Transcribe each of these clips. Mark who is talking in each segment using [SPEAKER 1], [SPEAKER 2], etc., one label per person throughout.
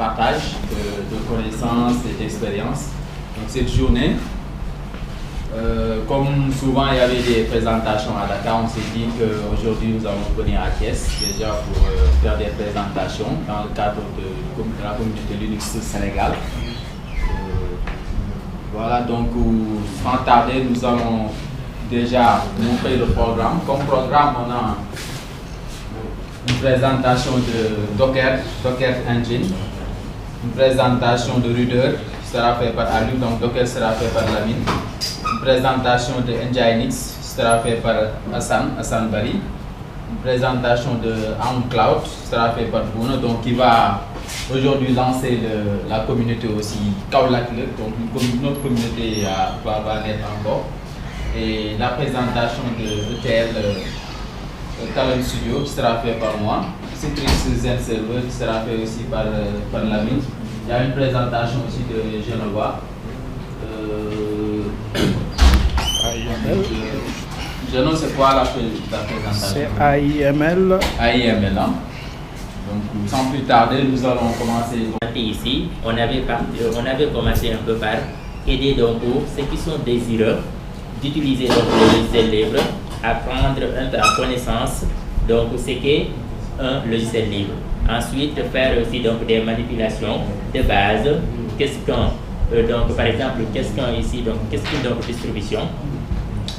[SPEAKER 1] partage de connaissances et d'expériences. Donc cette journée, comme souvent il y avait des présentations à Dakar, on s'est dit qu'aujourd'hui nous allons venir à Thiès déjà pour faire des présentations dans le cadre de la communauté Linux Sénégal. Voilà, donc sans tarder, nous allons déjà montrer le programme. Comme programme, on a une présentation de Docker Engine, une présentation de Reader qui sera faite par Alou, donc Docker sera fait par Lamine, une présentation de Nginx qui sera faite par Hassan Bari, une présentation de OnCloud qui sera faite par Bruno, donc qui va aujourd'hui lancer la communauté aussi Kaolack, donc notre communauté va naître encore. Et la présentation de ETL Talent Studio qui sera fait par moi, Citrix Zen Server qui sera fait aussi par Lamine. Il y a une présentation aussi de Genova. Genova, c'est quoi la présentation?
[SPEAKER 2] C'est AIML.
[SPEAKER 1] AIML, hein? Donc, sans plus tarder, nous allons commencer.
[SPEAKER 3] Ici, on avait commencé un peu par aider donc ceux qui sont désireux d'utiliser le logiciel libre, à prendre un peu en connaissance donc ce qu'est un logiciel libre. Ensuite, faire aussi donc des manipulations de base. Qu'est-ce qu'un donc par exemple qu'est-ce qu'un ici donc qu'est-ce qu'une donc distribution,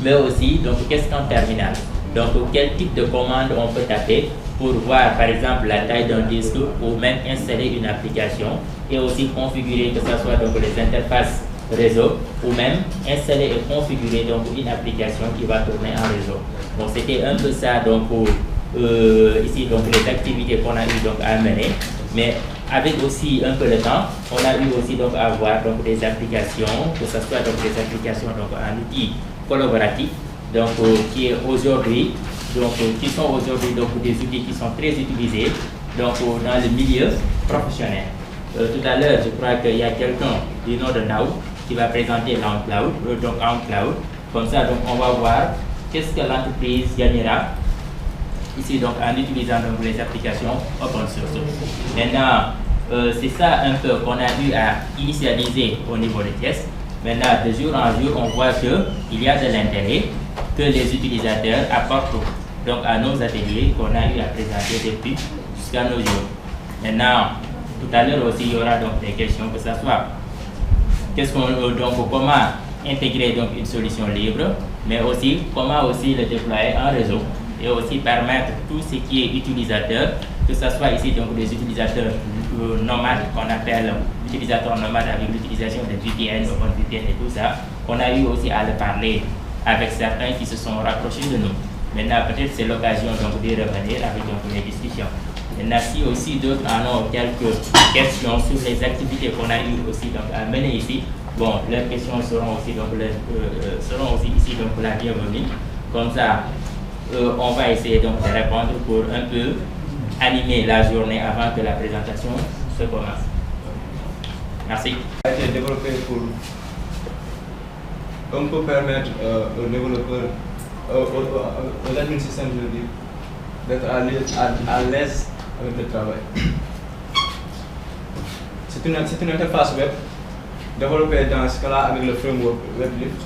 [SPEAKER 3] mais aussi donc qu'est-ce qu'un terminal. Donc quel type de commande on peut taper pour voir par exemple la taille d'un disque ou même installer une application et aussi configurer que ce soit donc les interfaces réseau ou même installer et configurer donc une application qui va tourner en réseau. Donc c'était un peu ça donc ici donc les activités qu'on a eu donc à mener, mais avec aussi un peu le temps, on a eu aussi donc à voir donc des applications, que ce soit donc des applications donc en outils collaboratifs, donc qui est aujourd'hui donc qui sont aujourd'hui donc des outils qui sont très utilisés donc dans le milieu professionnel. Tout à l'heure, je crois qu'il y a quelqu'un du nom de Now qui va présenter OnCloud, donc OnCloud. Comme ça, donc on va voir qu'est-ce que l'entreprise gagnera ici donc en utilisant donc les applications open source. Maintenant, c'est ça un peu qu'on a eu à initialiser au niveau de Thiès. Maintenant, de jour en jour, on voit qu'il y a de l'intérêt que les utilisateurs apportent donc à nos ateliers qu'on a eu à présenter depuis jusqu'à nos jours. Maintenant, tout à l'heure aussi, il y aura donc des questions, que ce soit comment intégrer donc une solution libre, mais aussi comment aussi le déployer en réseau et aussi permettre tout ce qui est utilisateur, que ce soit ici donc des utilisateurs nomades qu'on appelle utilisateurs nomades avec l'utilisation de VPN, OpenVPN et tout ça. On a eu aussi à le parler avec certains qui se sont rapprochés de nous. Maintenant, peut-être c'est l'occasion donc de revenir avec donc les discussions. Maintenant, si aussi d'autres en ont quelques questions sur les activités qu'on a eu aussi donc à mener ici, bon, leurs questions seront aussi ici donc la bienvenue. Comme ça, on va essayer donc de répondre pour un peu animer la journée avant que la présentation se commence. Merci.
[SPEAKER 4] A été développé pour un peu permettre aux développeurs, aux admin systèmes, je veux dire, d'être à l'aise avec le travail. C'est une interface web développée dans ce cas-là avec le framework WebLift.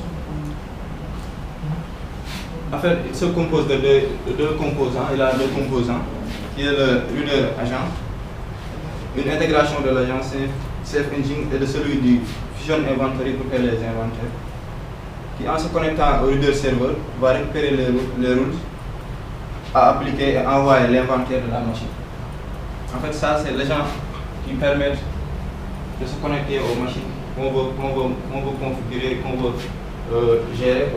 [SPEAKER 4] En fait, il se compose de deux composants. Il a deux composants, qui est le Reader Agent, une intégration de l'agent Safe Engine et de celui du Fusion Inventory pour créer les inventaires, qui en se connectant au Reader Server va récupérer les rules à appliquer et envoyer l'inventaire de la machine. En fait, ça c'est l'agent qui permet de se connecter aux machines qu'on veut configurer, qu'on veut gérer.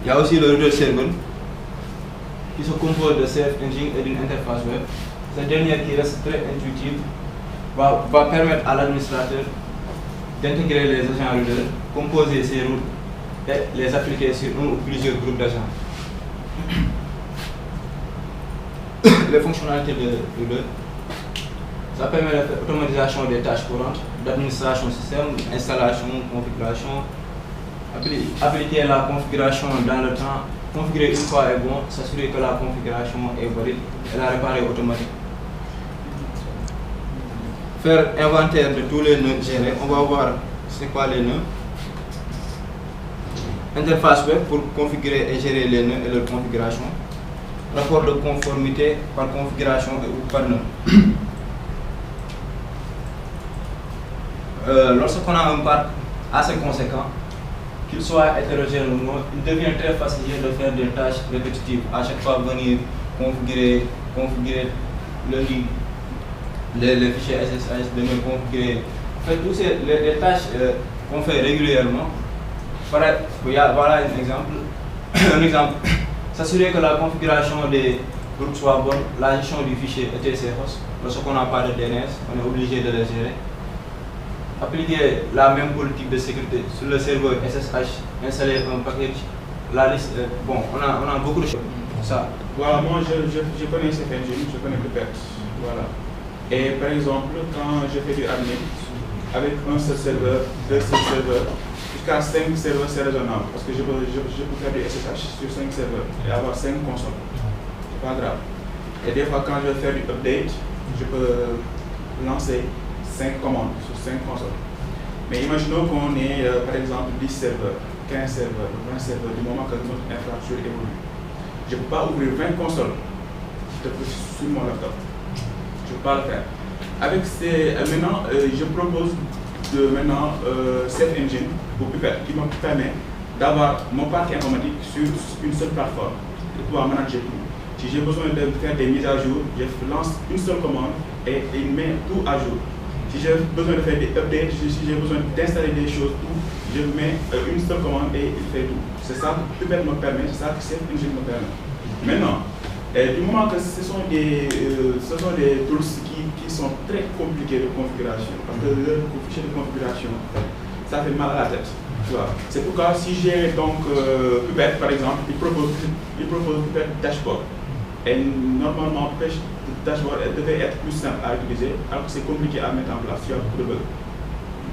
[SPEAKER 4] Il y a aussi le Reader Server qui se compose de Safe Engine et d'une interface web. Cette dernière qui reste très intuitive va permettre à l'administrateur d'intégrer les agents Reader, composer ces routes et les appliquer sur un ou plusieurs groupes d'agents. Les fonctionnalités de Reader, ça permet l'automatisation des tâches courantes, d'administration système, installation, configuration, appliquer la configuration dans le temps, configurer une fois est bon, s'assurer que la configuration est valide et la réparer automatique. faire inventaire de tous les nœuds gérés. On va voir c'est quoi les nœuds. Interface web pour configurer et gérer les nœuds et leur configuration. Rapport de conformité par configuration ou par nœud. Lorsqu'on a un parc assez conséquent, qu'il soit hétérogène ou non, il devient très facile de faire des tâches répétitives. À chaque fois venir configurer les fichiers SSH, de me configurer. En fait, toutes les tâches qu'on fait régulièrement. Voilà un exemple. S'assurer que la configuration des groupes soit bonne, la gestion du fichier etc/host. Lorsqu'on n'a pas de DNS, on est obligé de le gérer. Appliquer la même politique de sécurité sur le serveur SSH, installer un package, la liste, bon, on a beaucoup de choses. Ça.
[SPEAKER 2] Voilà, moi je connais cette engine, je connais Puppet. Voilà. Et par exemple, quand je fais du admin, avec un seul serveur, deux seuls serveurs, jusqu'à 5 serveurs, c'est raisonnable. Parce que je peux faire du SSH sur 5 serveurs et avoir 5 consoles. C'est pas grave. Et des fois, quand je vais faire du update, je peux lancer 5 commandes sur 5 consoles. Mais imaginons qu'on ait par exemple 10 serveurs, 15 serveurs, 20 serveurs du moment que notre infrastructure évolue. Je ne peux pas ouvrir 20 consoles sur mon laptop. Je ne peux pas le faire. Avec maintenant, je propose Safe Engine pour Puppet qui me permet d'avoir mon parc informatique sur une seule plateforme et pouvoir manager tout. Si j'ai besoin de faire des mises à jour, je lance une seule commande et il met tout à jour. Si j'ai besoin de faire des updates, si j'ai besoin d'installer des choses, tout, je mets une seule commande et il fait tout. C'est ça que Puppet me permet, c'est ça que Safe Engine me permet. Maintenant, du moment que ce sont des tools qui sont très compliqués de configuration, parce que le fichier de configuration, ça fait mal à la tête. C'est pourquoi si j'ai donc Puppet par exemple, il propose Puppet Dashboard. Et normalement, Puppet Dashboard devait être plus simple à utiliser, alors que c'est compliqué à mettre en place, il y a beaucoup de bugs.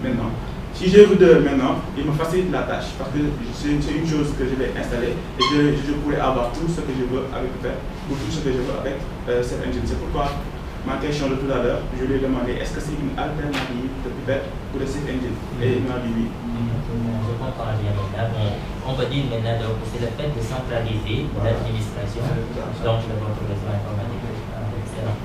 [SPEAKER 2] Maintenant, si j'ai Reader maintenant, il me facilite la tâche, parce que c'est une chose que je vais installer et je pourrais avoir tout ce que je veux avec Puppet, ou tout ce que je veux avec Safe Engine. C'est pourquoi ma question de tout à l'heure, je lui ai demandé est-ce que c'est une alternative de Puppet ou de Safe Engine? Et il m'a dit oui.
[SPEAKER 3] Je comprends bien maintenant. On peut dire maintenant que c'est le fait de centraliser l'administration, donc de votre réseau informatique. Excellent.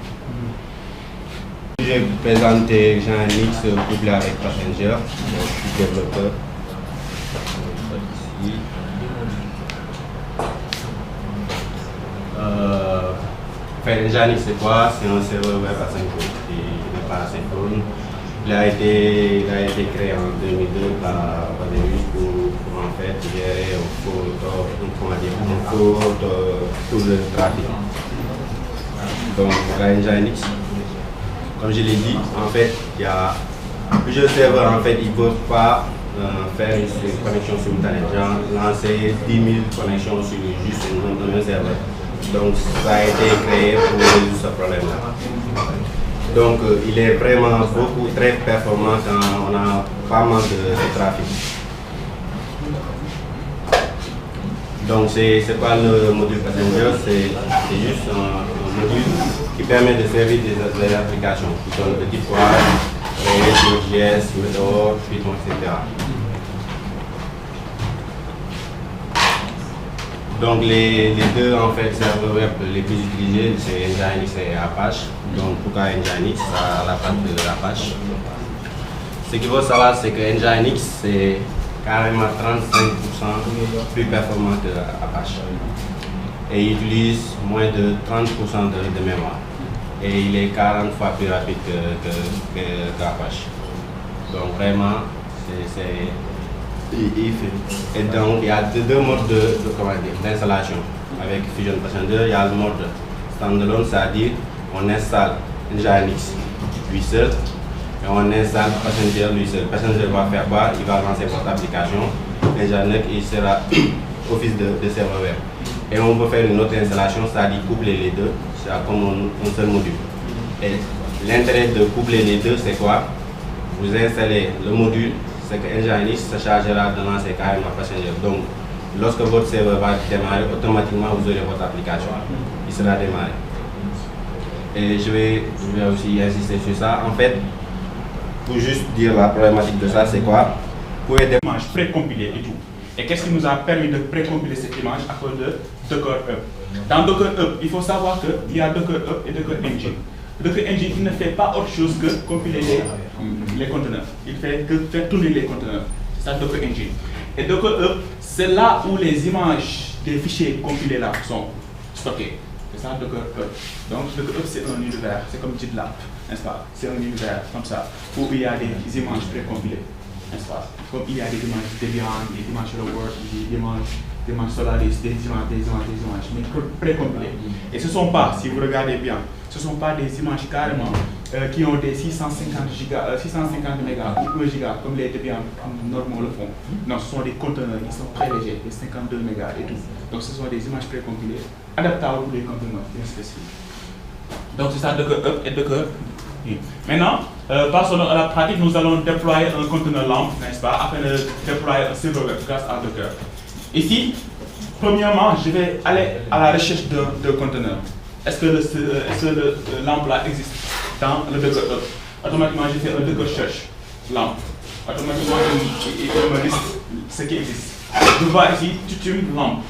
[SPEAKER 5] J'ai présenté Jean-Nix couplé avec Passenger, je suis développeur. Jean-Nix c'est quoi? C'est un serveur web asynchrone qui n'est pas asynchrone. Il a été créé en 2002 par Padeus pour en fait gérer tout le trafic. Donc Nginx, comme je l'ai dit, en fait, il y a plusieurs serveurs, en fait, ils ne peuvent pas faire une connexion simultanée, genre lancer 10 000 connexions sur juste un serveur. Donc ça a été créé pour résoudre ce problème-là. Donc il est vraiment très performant quand on a pas mal de trafic. Donc c'est pas le module Passenger, c'est juste un module qui permet de servir des applications qui sont de type Node.js, Meteor, Python, etc. Donc les deux en fait serveurs web les plus utilisés c'est Nginx et Apache. Donc pourquoi Nginx à la place de Apache? Ce qu'il faut savoir c'est que Nginx c'est carrément 35% plus performant que Apache. Et il utilise moins de 30% de mémoire. Et il est 40 fois plus rapide qu'Apache. Donc vraiment et donc il y a deux modes d'installation. Avec Fusion Passenger, il y a le mode standalone, c'est-à-dire on installe Nginx lui seul et on installe Passenger lui seul. Passenger va faire quoi? Il va lancer votre application. Nginx il sera office de serveur web. Et on peut faire une autre installation, c'est-à-dire coupler les deux, c'est comme un seul module. Et l'intérêt de coupler les deux, c'est quoi? Vous installez le module, c'est que Nginx se chargera de lancer carrément Passenger. Donc, lorsque votre serveur va démarrer, automatiquement vous aurez votre application. Il sera démarré. Et je vais aussi insister sur ça. En fait, pour juste dire la problématique de ça, c'est quoi? Pour aider.
[SPEAKER 2] Image précompilée et tout. Et qu'est-ce qui nous a permis de précompiler cette image à cause de Docker Hub? Dans Docker Hub, il faut savoir qu'il y a Docker Hub et Docker Engine. Docker Engine, il ne fait pas autre chose que compiler les conteneurs. Il fait que faire tourner les conteneurs. C'est ça Docker Engine. Et Docker Hub, c'est là où les images des fichiers compilés là sont stockés. C'est ça Docker Hub. Donc Docker Hub, c'est un univers, c'est comme GitLab, n'est-ce pas? C'est un univers comme ça, où il y a des images précompilées, n'est-ce pas? Comme il y a des images Debian, des images Hello World, des images Solaris, des images, mais précompilées. Et ce ne sont pas, si vous regardez bien, ce ne sont pas des images carrément qui ont des 650 mégas ou 1 giga comme les Debian normaux le font. Non, ce sont des conteneurs qui sont très légers, des 52 mégas et tout. Donc ce sont des images précompilées, adaptables pour les conteneurs bien spécifiques. Donc c'est ça Docker Hub et Docker. Maintenant, passons à la pratique, nous allons déployer un conteneur LAMP, n'est-ce pas, afin de déployer un serveur web grâce à Docker. Ici, premièrement, je vais aller à la recherche de conteneurs. Est-ce que le LAMP là existe dans le Docker Hub? Automatiquement, je fais un Docker search LAMP. Automatiquement, il me liste ce qui existe. Je vois ici Tutum LAMP.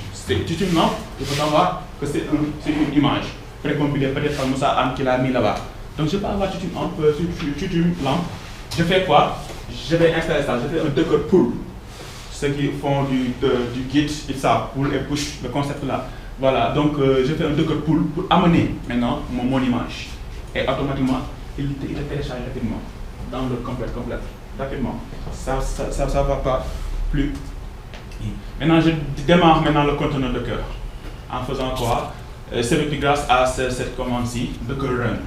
[SPEAKER 2] Tutum LAMP, il faut savoir que c'est une image précompilée peut-être par Moussa Anne qui l'a mis là-bas. Donc je peux avoir Tutum LAMP. Je fais quoi? Je vais installer ça. Je fais un Docker pull. Ceux qui font du Git, ils savent, pull et push, le concept là. Voilà, donc je fais un Docker pull pour amener maintenant mon image. Et automatiquement, il le télécharge rapidement. Download complète, rapidement. Ça ne va pas plus. Maintenant, je démarre le conteneur Docker. En faisant quoi? C'est grâce à cette commande-ci, Docker run.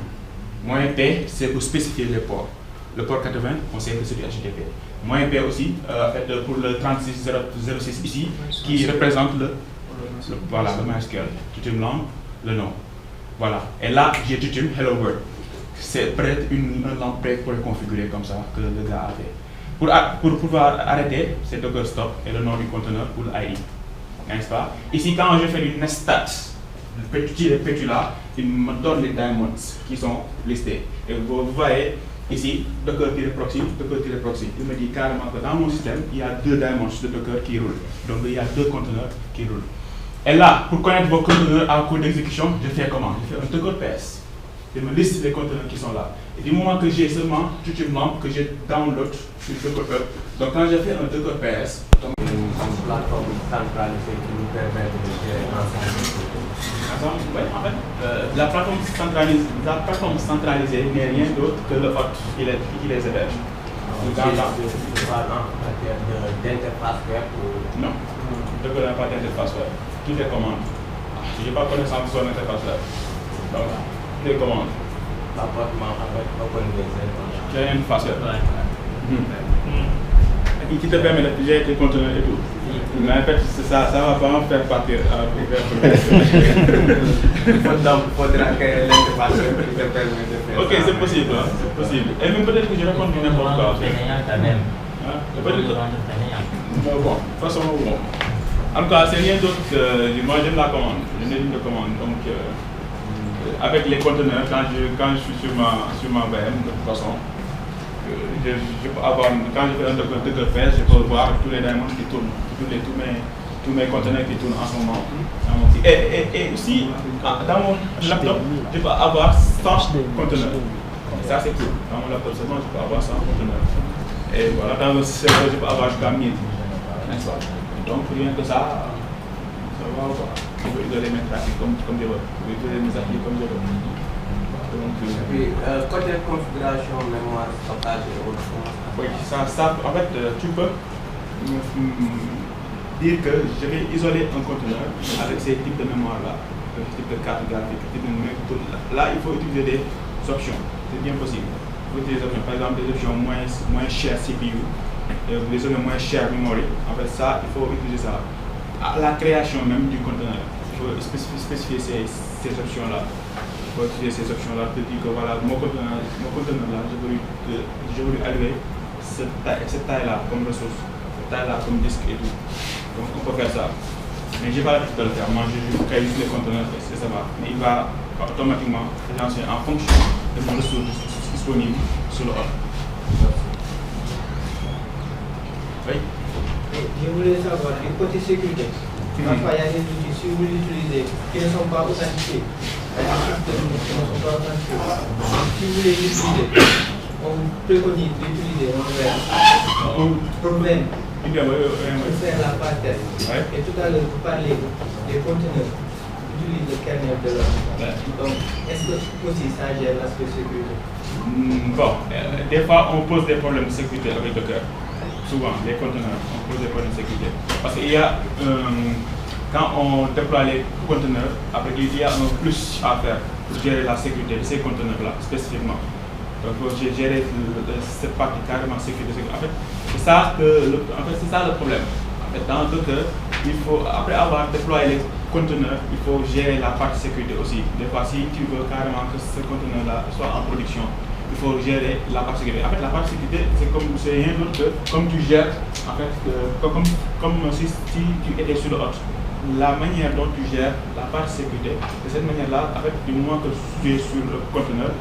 [SPEAKER 2] -p, c'est pour spécifier les ports. Le port 80, on sait que c'est du HTTP. -p aussi, pour le 36.0.06 ici, qui représente voilà, le MySQL. Tutum LAMP, le nom. Voilà. Et là, j'ai Tutum Hello World. C'est peut-être un LAMP pour le configurer comme ça que le gars a fait. Pour pouvoir arrêter, c'est Docker stop et le nom du conteneur pour l'ID. N'est-ce pas? Ici, quand je fais du nestat, le petit là, il me donne les diamonds qui sont listés. Et vous voyez ici, Docker-proxy. Il me dit carrément que dans mon système, il y a 2 diamonds de Docker qui roulent. Donc il y a 2 conteneurs qui roulent. Et là, pour connaître vos conteneurs en cours d'exécution, je fais comment? Je fais un Docker PS. Il me liste les conteneurs qui sont là. Et du moment que j'ai seulement Tutum LAMP que j'ai download sur Docker Hub, donc quand je fais un Docker PS,
[SPEAKER 6] une plateforme centralisée qui nous permet de gérer l'ensemble.
[SPEAKER 2] Oui, en fait, la plateforme centralisée n'est rien d'autre que le hôte qui les héberge.
[SPEAKER 6] Tu parles en matière d'interface web ou...
[SPEAKER 2] Non, Docker n'a pas d'interface web. Tout est commande. Je n'ai pas connaissance de son interface web. Donc, tout est commande.
[SPEAKER 6] L'appartement avec OpenBSD.
[SPEAKER 2] Tu as une interface web. Qui te permet de gérer tes conteneurs et tout. Mais en fait, ça ne va pas en faire partir à
[SPEAKER 6] Donc, il faudra que l'interface qui te permet de faire.
[SPEAKER 2] Ok, c'est possible, hein, c'est possible. Et même peut-être que je réponds n'importe quoi. Bon, de toute façon, bon. En tout cas, c'est rien d'autre que moi j'aime la commande. Je n'ai de commande. Donc, avec les conteneurs, quand je suis sur ma VM, de toute façon, je peux avoir, quand je fais un Docker PS, je peux voir tous les diamonds qui tournent, tous mes conteneurs qui tournent en ce moment. Et aussi, dans mon laptop, je peux avoir 100 conteneurs. Et ça, c'est cool. Dans mon laptop seulement, je peux avoir 100 conteneurs. Et voilà, dans le serveur, je peux avoir jusqu'à 1000. Donc, rien que ça va quoi. Je peux isoler mes trafics comme je veux. Je peux isoler mes applis comme je veux.
[SPEAKER 6] Et puis, côté configuration, mémoire, stockage et autres choses.
[SPEAKER 2] Oui, ça, en fait, tu peux dire que je vais isoler un conteneur avec ces types de mémoire-là, ce type de carte graphique, là, il faut utiliser des options. C'est bien possible. Il faut utiliser des options. Par exemple, des options moins chères CPU, des options moins chères memory. En fait, ça, il faut utiliser ça. À la création même du conteneur, il faut spécifier ces options-là. Il faut utiliser ces options-là pour dire que voilà, mon conteneur-là, je veux lui allouer cette taille-là comme ressource, cette taille-là comme disque et tout. Donc on peut faire ça. Mais je n'ai pas l'habitude de le faire. Moi, je crée juste les conteneurs et ça va. Mais il va automatiquement lancer en fonction de mon ressource disponible sur le hub. Oui.
[SPEAKER 6] Et je voulais savoir, du côté sécurité, parfois il y a des outils, si vous les utilisez, qui ne sont pas authentifiés, il y a des systèmes qui ne sont pas authentifiés. Si vous les utilisez, on préconise d'utiliser un verre pour faire la part test. Et tout à l'heure, vous parlez des conteneurs qui utilisent le kernel de l'homme. Donc, est-ce que aussi ça gère l'aspect sécurité?
[SPEAKER 2] Bon, des fois on pose des problèmes de sécurité avec Docker. Souvent, les conteneurs, on pose des problèmes de sécurité. Parce qu'il y a, quand on déploie les conteneurs, après il y a un plus à faire pour gérer la sécurité de ces conteneurs-là, spécifiquement. Donc, j'ai géré cette partie carrément sécurité. En fait, c'est ça le problème. En fait, dans Docker, il faut, après avoir déployé les conteneurs, il faut gérer la partie sécurité aussi. Des fois, si tu veux carrément que ce conteneur-là soit en production, il faut gérer la partie sécurité. En fait, la partie sécurité, c'est rien d'autre que comme tu gères, en fait, comme si tu étais sur le hôte. La manière dont tu gères la partie sécurité, de cette manière-là, en fait, du moment que tu es sur le conteneur,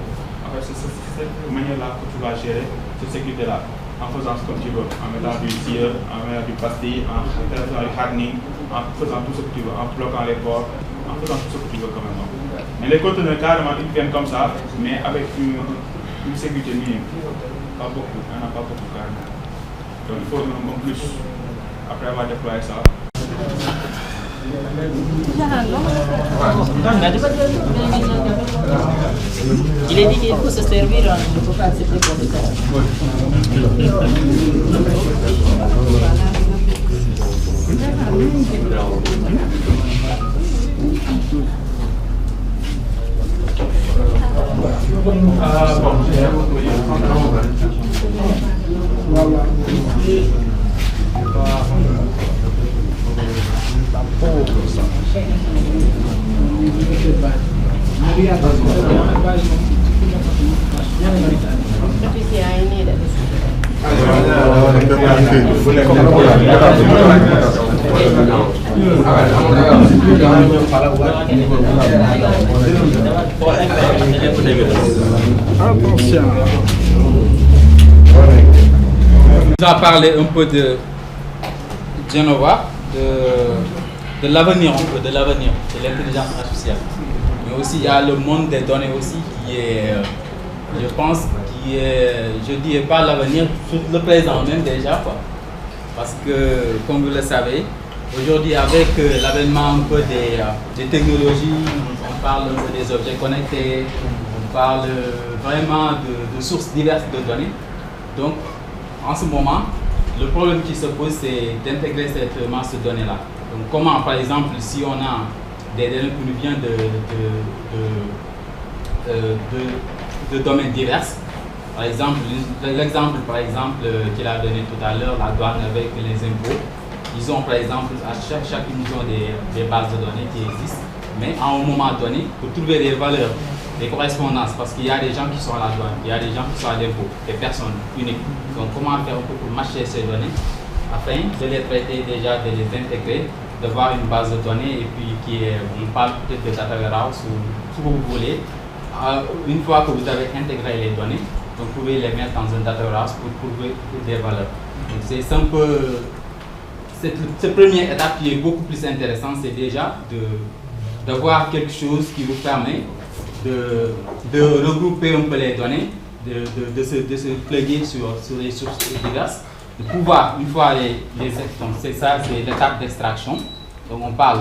[SPEAKER 2] en fait, c'est cette manière-là que tu vas gérer cette sécurité-là, en faisant ce que tu veux, en mettant du tier, en mettant du pastis, en faisant du hardening, en faisant tout ce que tu veux, en bloquant les ports, en faisant tout ce que tu veux quand même. Mais les conteneurs, carrément, ils viennent comme ça, mais avec une sécurité minime. Pas beaucoup, il n'y en a pas beaucoup carrément. Donc il faut un plus, après avoir déployé ça.
[SPEAKER 3] Il est dit qu'il faut se servir, on ne peut pas accepter pour le faire.
[SPEAKER 1] On va parler un peu de Genova, de l'avenir, de l'intelligence artificielle. Mais aussi il y a le monde des données aussi qui est, je pense, je dirais pas l'avenir, le présent même déjà quoi. Parce que comme vous le savez, aujourd'hui avec l'avènement un peu des technologies, on parle un peu des objets connectés, on parle vraiment de sources diverses de données. Donc en ce moment, le problème qui se pose, c'est d'intégrer cette masse de données-là. Donc comment, par exemple, si on a des données qui nous viennent de domaines divers, par exemple, l'exemple qu'il a donné tout à l'heure, la douane avec les impôts, ils ont par exemple, à chacune ils ont des bases de données qui existent, mais à un moment donné, pour trouver des valeurs, des correspondances, parce qu'il y a des gens qui sont à la douane, il y a des gens qui sont à l'impôt, des personnes uniques. Donc comment faire un peu pour matcher ces données afin de les traiter déjà, de les intégrer, de voir une base de données et puis on parle peut-être de data warehouse ou ce que vous voulez. Une fois que vous avez intégré les données, vous pouvez les mettre dans un data warehouse pour trouver des valeurs. Donc c'est un peu cette première étape qui est beaucoup plus intéressante, c'est déjà d'avoir quelque chose qui vous permet de regrouper un peu les données, de se plugger sur les sources diverses, de pouvoir, une fois donc c'est ça, c'est l'étape d'extraction. Donc on parle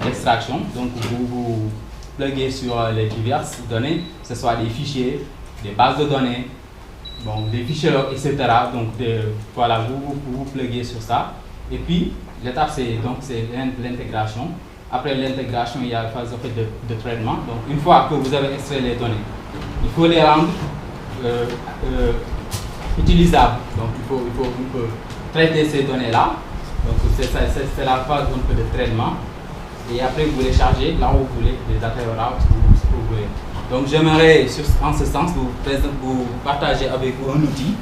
[SPEAKER 1] d'extraction, donc vous pluguez sur les diverses données, que ce soit des fichiers, des bases de données, bon, des fichiers log, etc. Donc voilà, vous pluguez sur ça. Et puis l'étape c'est l'intégration. Après l'intégration, il y a la phase de traitement. Donc une fois que vous avez extrait les données, il faut les rendre utilisables. Donc il faut traiter ces données-là. Donc c'est la phase un peu de traitement. Et après vous les chargez là où vous voulez, les data warehouse, ce que vous voulez. Donc j'aimerais en ce sens vous partager avec vous un outil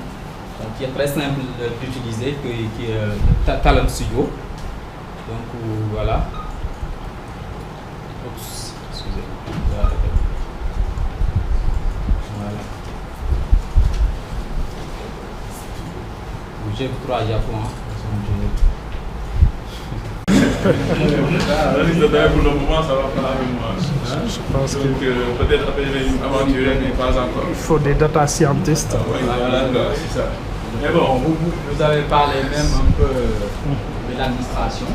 [SPEAKER 1] qui est très simple d'utiliser, qui est Talent Studio. Donc voilà. Oups, excusez-moi. Voilà. j'ai 3 Japon.
[SPEAKER 2] Pour le moment, ça va pas avec moi.
[SPEAKER 7] Je pense que
[SPEAKER 2] Donc, peut-être après une aventure, mais pas encore.
[SPEAKER 7] il faut des data scientists.
[SPEAKER 2] Oui, voilà, c'est ça.
[SPEAKER 1] Mais bon, vous avez parlé même un peu de l'administration.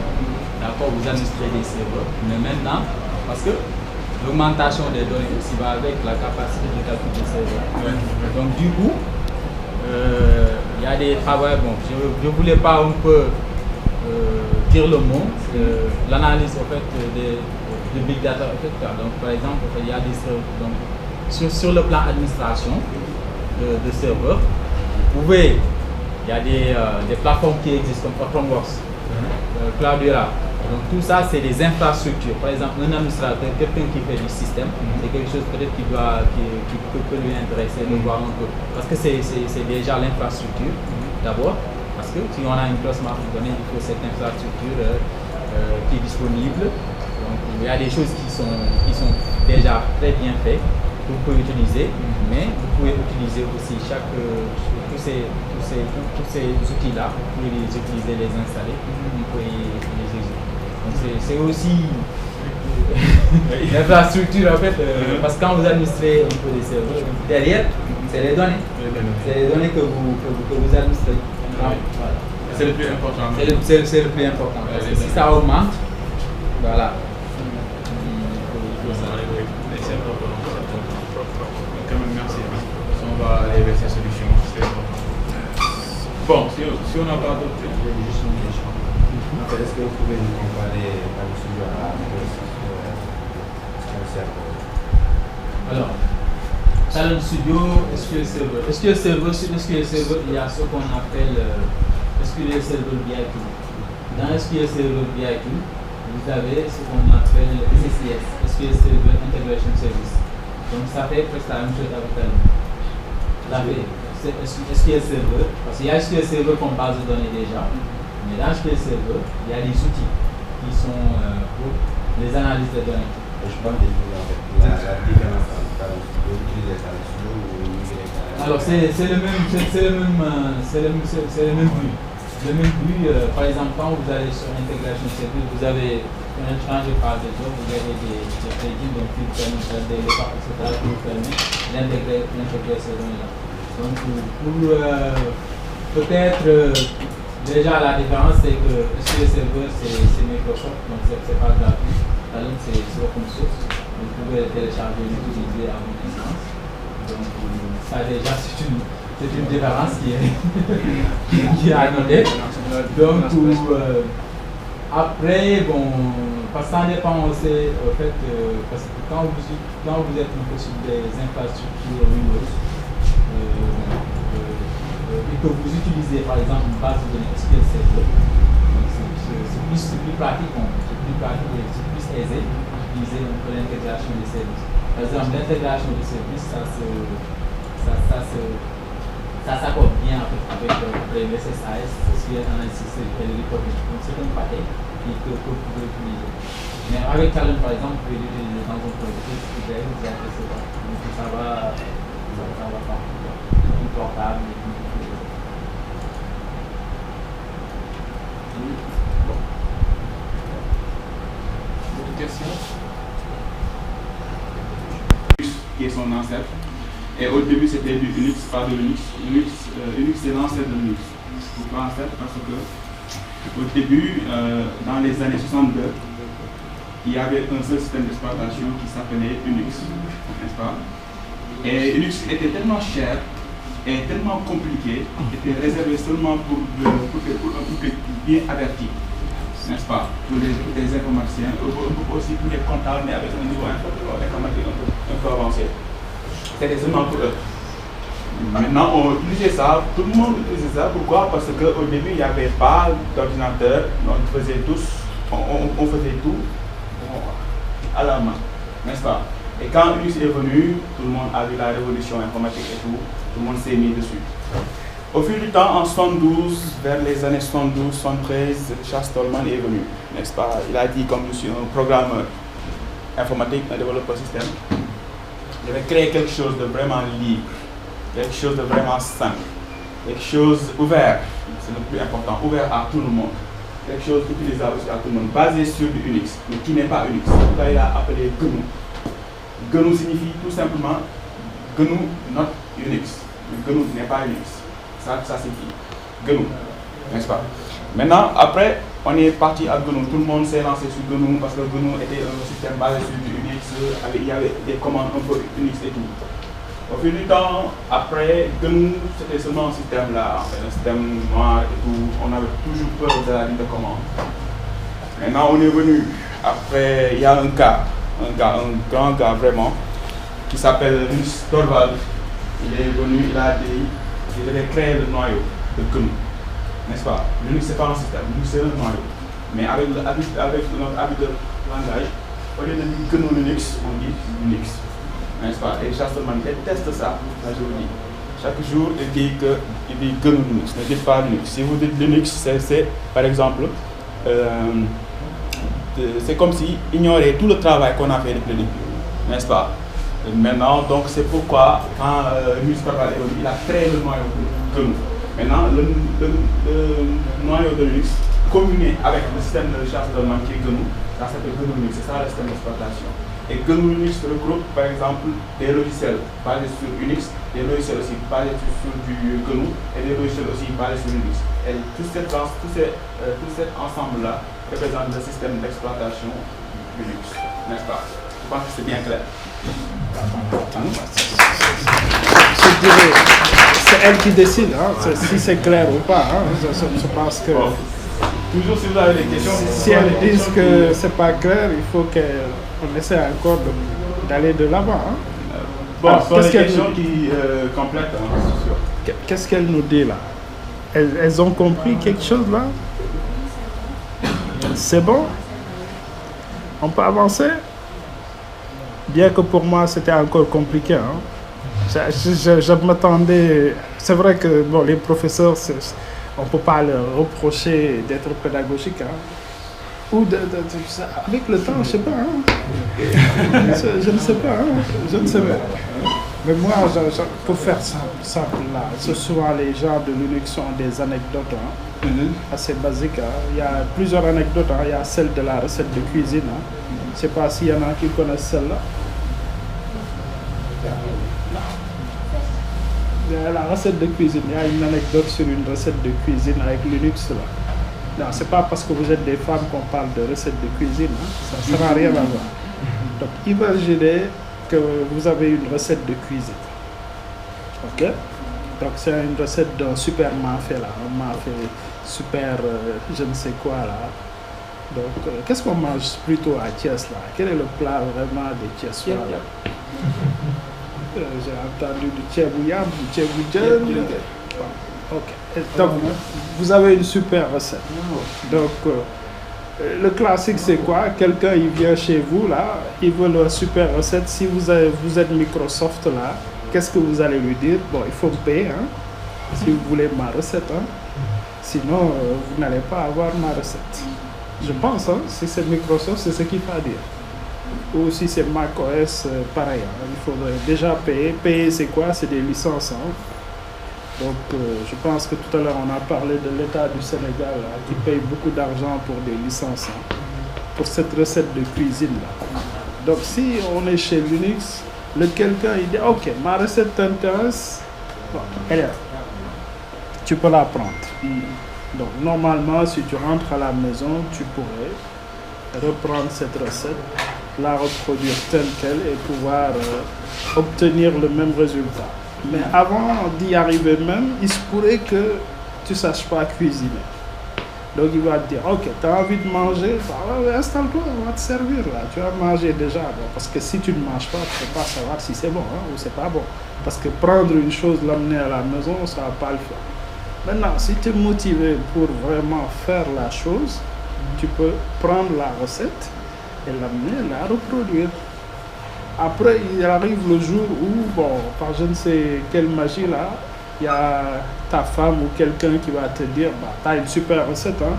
[SPEAKER 1] D'accord, vous administrez des serveurs. Mais maintenant, parce que l'augmentation des données aussi va avec la capacité de calcul des serveurs. Donc du coup, il y a des travaux. Bon, je ne voulais pas un peu dire le mot, l'analyse en fait de big data. En fait, donc par exemple, il y a des serveurs. Donc, sur le plan administration de serveurs, vous pouvez, il y a des plateformes qui existent comme Hortonworks, Cloudera. Donc tout ça, c'est des infrastructures. Par exemple, un administrateur, quelqu'un qui fait du système, c'est quelque chose peut-être qui peut lui intéresser de voir un peu. Parce que c'est déjà l'infrastructure d'abord. Parce que si on a une grosse masse de données, il faut cette infrastructure qui est disponible. Donc il y a des choses qui sont déjà très bien faites que vous pouvez utiliser, mais vous pouvez utiliser aussi tous ces outils-là, vous pouvez les utiliser, les installer, vous pouvez les exécuter. Donc c'est aussi l'infrastructure en fait, parce que quand vous administrez un peu les serveurs, derrière, c'est les données. C'est les données que vous administrez. Voilà.
[SPEAKER 2] C'est le plus important.
[SPEAKER 1] C'est le plus important. Parce que si ça augmente, voilà.
[SPEAKER 2] C'est important. Quand même, merci. On va aller vers ces solutions. Bon, si on n'a pas d'autres.
[SPEAKER 5] J'ai juste une question. Est-ce que vous pouvez nous comparer Talent Studio à un serveur?
[SPEAKER 1] Alors, Talent Studio, SQL Server. SQL Server, sur SQL Server, il y a ce qu'on appelle SQL Server BIQ. Dans SQL Server BIQ, vous avez ce qu'on appelle SSIS, SQL Server Integration Service. Donc ça fait presque la même chose avec Talent. Ça fait SQL Server, parce qu'il y a SQL Server comme base de données déjà, mais dans SQL Server, il y a des outils qui sont pour les analyses de données.
[SPEAKER 5] Je pense que la différence entre Talent Studio, utiliser Talent Studio ou migrer Talent.
[SPEAKER 1] Alors c'est le même but. Le même but, par exemple, quand vous allez sur l'intégration service, vous avez un échange de phase de job, vous avez des plugins donc qui permettent des etc. qui vous permettent d'intégrer ces données-là. Donc pour peut-être déjà la différence c'est que SQL Server c'est Microsoft, donc c'est pas gratuit. Talent c'est open source, vous pouvez le télécharger et l'utiliser à votre licence. Donc ça déjà c'est une différence qui est à noter. Donc après bon, parce que ça dépend aussi au fait parce que quand vous êtes un peu sur des infrastructures Windows et que vous utilisez par exemple une base de données SQL Server, c'est plus pratique, et c'est plus aisé d'utiliser l'intégration des services. Par exemple, l'intégration des services, ça s'accorde bien avec le SSIS, SQL Analysis et le Reporting. Donc c'est un paquet que vous pouvez utiliser. Mais avec Talent par exemple, vous pouvez l'utiliser dans un projet vous appréciez pas. Donc ça va pas. Plus portable et plus
[SPEAKER 2] D'autres questions? Qui est son ancêtre. Et au début, c'était du Unix, pas de Linux. Unix, c'est l'ancêtre de Linux. Pourquoi ancêtre? Parce que au début, dans les années 62, il y avait un seul système d'exploitation qui s'appelait Unix, n'est-ce pas? Et Unix était tellement cher et tellement compliqué, était réservé seulement pour un public bien averti, n'est-ce pas? Pour les informaticiens, aussi pour les comptables, mais avec un niveau informatique un peu avancé. C'était seulement pour eux. Maintenant, on utilisait ça, tout le monde utilisait ça. Pourquoi? Parce qu'au début, il n'y avait pas d'ordinateur, on faisait tout à la main, n'est-ce pas? Et quand Unix est venu, tout le monde a vu la révolution informatique et tout le monde s'est mis dessus. Au fil du temps, en 72, vers les années 72, 73, Charles Stallman est venu, n'est-ce pas? Il a dit, comme je suis un programmeur informatique, un développeur système, je vais créer quelque chose de vraiment libre, quelque chose de vraiment simple. quelque chose ouvert, c'est le plus important, ouvert à tout le monde. Quelque chose utilisable à tout le monde, basé sur du Unix, mais qui n'est pas Unix. Là, il a appelé GNU. GNU signifie tout simplement GNU not Unix. GNU n'est pas Unix. Ça signifie GNU, n'est-ce pas? Maintenant, après, on est parti à GNU. Tout le monde s'est lancé sur GNU parce que GNU était un système basé sur du Unix. Il y avait des commandes un peu Unix et tout. Au fil du temps, après, GNU, c'était seulement un système là, en fait, un système noir et tout. On avait toujours peur de la ligne de commande. Maintenant, on est venu. Après, il y a un grand gars vraiment, qui s'appelle Linus Torvald. Il est venu, il avait créé le noyau de GNU. N'est-ce pas? Linux, c'est pas un système, Linux, c'est un noyau. Mais avec notre habit de langage, au lieu de dire GNU Linux, on dit Unix. N'est-ce pas? Et Chasterman déteste ça, là je vous dis. Chaque jour, il dit GNU Linux, ne dites pas Linux. Si vous dites Linux, c'est par exemple, c'est comme si ignorer tout le travail qu'on a fait depuis le début, n'est-ce pas? Maintenant, donc c'est pourquoi, quand Linus Torvald est venu, il a créé le noyau de GNU. Maintenant, le noyau de Linux, combiné avec le système de Chasterman qui est GNU, ça s'appelle GNU Linux, c'est ça le système d'exploitation. Et GNU Linux regroupe par exemple des logiciels basés sur Unix, des logiciels aussi basés sur du GNU et des logiciels aussi basés sur Linux. Et tout cet ensemble-là représente le système d'exploitation Linux, n'est-ce pas? Je pense que c'est bien clair.
[SPEAKER 7] Je dirais, c'est elle qui décide, hein, si c'est clair ou pas. Hein, je pense que
[SPEAKER 2] toujours si vous avez des questions.
[SPEAKER 7] Si elles disent que c'est pas clair, il faut qu'on essaie encore d'aller de l'avant. Hein.
[SPEAKER 2] Bon, ce sont des questions qui complètent, hein, c'est sûr.
[SPEAKER 7] Qu'est-ce qu'elles nous dit là? Elles ont compris quelque chose là? C'est bon? On peut avancer? Bien que pour moi c'était encore compliqué. Hein. Je m'attendais. C'est vrai que bon, les professeurs, on ne peut pas leur reprocher d'être pédagogique. Hein. Ou avec le temps, je ne sais pas. Hein. Je ne sais pas. Hein. Je ne sais pas. Mais moi, pour faire simple là, souvent les gens de Linux ont des anecdotes assez basiques. Hein. Il y a plusieurs anecdotes. Hein. Il y a celle de la recette de cuisine. Hein. Je ne sais pas s'il y en a qui connaissent celle-là. La recette de cuisine, il y a une anecdote sur une recette de cuisine avec Linux là. Non, c'est pas parce que vous êtes des femmes qu'on parle de recette de cuisine, hein. Ça ne sert à rien à voir. Donc imaginez que vous avez une recette de cuisine. Ok? Donc c'est une recette d'un super mafé là, un mafé super je ne sais quoi là. Donc qu'est-ce qu'on mange plutôt à Thiès là? Quel est le plat vraiment de Thiès là? J'ai entendu du tchèbouillab, du tchèboudjen. Ok. Donc, vous avez une super recette. Donc, le classique, c'est quoi? Quelqu'un, il vient chez vous, là, il veut la super recette. Si vous êtes Microsoft, là, qu'est-ce que vous allez lui dire? Bon, il faut me payer, hein, si vous voulez ma recette. Hein. Sinon, vous n'allez pas avoir ma recette. Je pense, hein, si c'est Microsoft, c'est ce qu'il faut dire. Ou si c'est macOS, pareil. Hein. Il faudrait déjà payer. Payer, c'est quoi? C'est des licences. Hein. Donc, je pense que tout à l'heure, on a parlé de l'État du Sénégal là, qui paye beaucoup d'argent pour des licences, hein, pour cette recette de cuisine. Là. Donc, si on est chez Linux, quelqu'un il dit « Ok, ma recette t'intéresse, bon, elle est là. Tu peux la prendre. » Donc, normalement, si tu rentres à la maison, tu pourrais reprendre cette recette, la reproduire telle qu'elle et pouvoir obtenir le même résultat. Mais avant d'y arriver même, il se pourrait que tu ne saches pas cuisiner. Donc il va te dire, ok, tu as envie de manger, bah, installe-toi, on va te servir là. Tu vas manger déjà. Bon, parce que si tu ne manges pas, tu ne peux pas savoir si c'est bon hein, ou c'est pas bon. Parce que prendre une chose, l'amener à la maison, ça ne va pas le faire. Maintenant, si tu es motivé pour vraiment faire la chose, tu peux prendre la recette et l'amener, la reproduire. Après, il arrive le jour où, bon, par je ne sais quelle magie là, il y a ta femme ou quelqu'un qui va te dire, bah, tu as une super recette. Hein.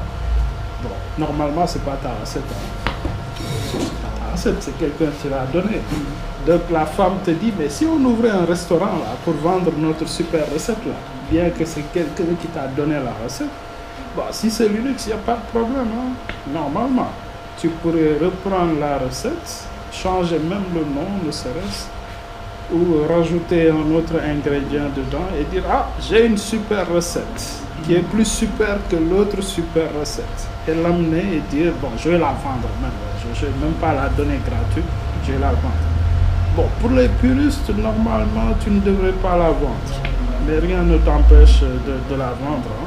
[SPEAKER 7] Bon, normalement, ce n'est pas ta recette. Hein. C'est pas ta recette, c'est quelqu'un qui l'a donné. Donc la femme te dit, mais si on ouvrait un restaurant là pour vendre notre super recette là, bien que c'est quelqu'un qui t'a donné la recette, bon, si c'est Linux, il n'y a pas de problème. Hein. Normalement, tu pourrais reprendre la recette, changer même le nom, ne serait-ce, ou rajouter un autre ingrédient dedans et dire, ah, j'ai une super recette qui est plus super que l'autre super recette. Et l'amener et dire, bon, je vais la vendre même. Je ne vais même pas la donner gratuite, je vais la vendre. Bon, pour les puristes, normalement, tu ne devrais pas la vendre. Mais rien ne t'empêche de la vendre. Hein.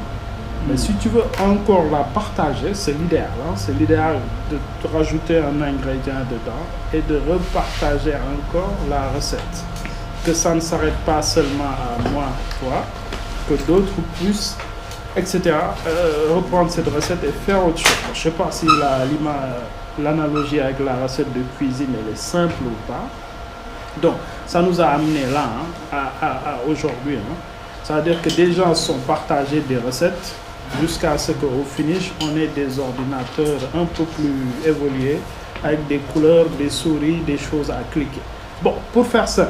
[SPEAKER 7] Mais si tu veux encore la partager, c'est l'idéal. Hein. C'est l'idéal de rajouter un ingrédient dedans et de repartager encore la recette. Que ça ne s'arrête pas seulement à moi, toi, que d'autres puissent, etc., reprendre cette recette et faire autre chose. Je ne sais pas si l'analogie avec la recette de cuisine elle est simple ou pas. Donc, ça nous a amené là, hein, à aujourd'hui. Hein. C'est-à-dire que des gens sont partagés des recettes jusqu'à ce qu'au finish, on ait des ordinateurs un peu plus évolués avec des couleurs, des souris, des choses à cliquer. Bon, pour faire ça,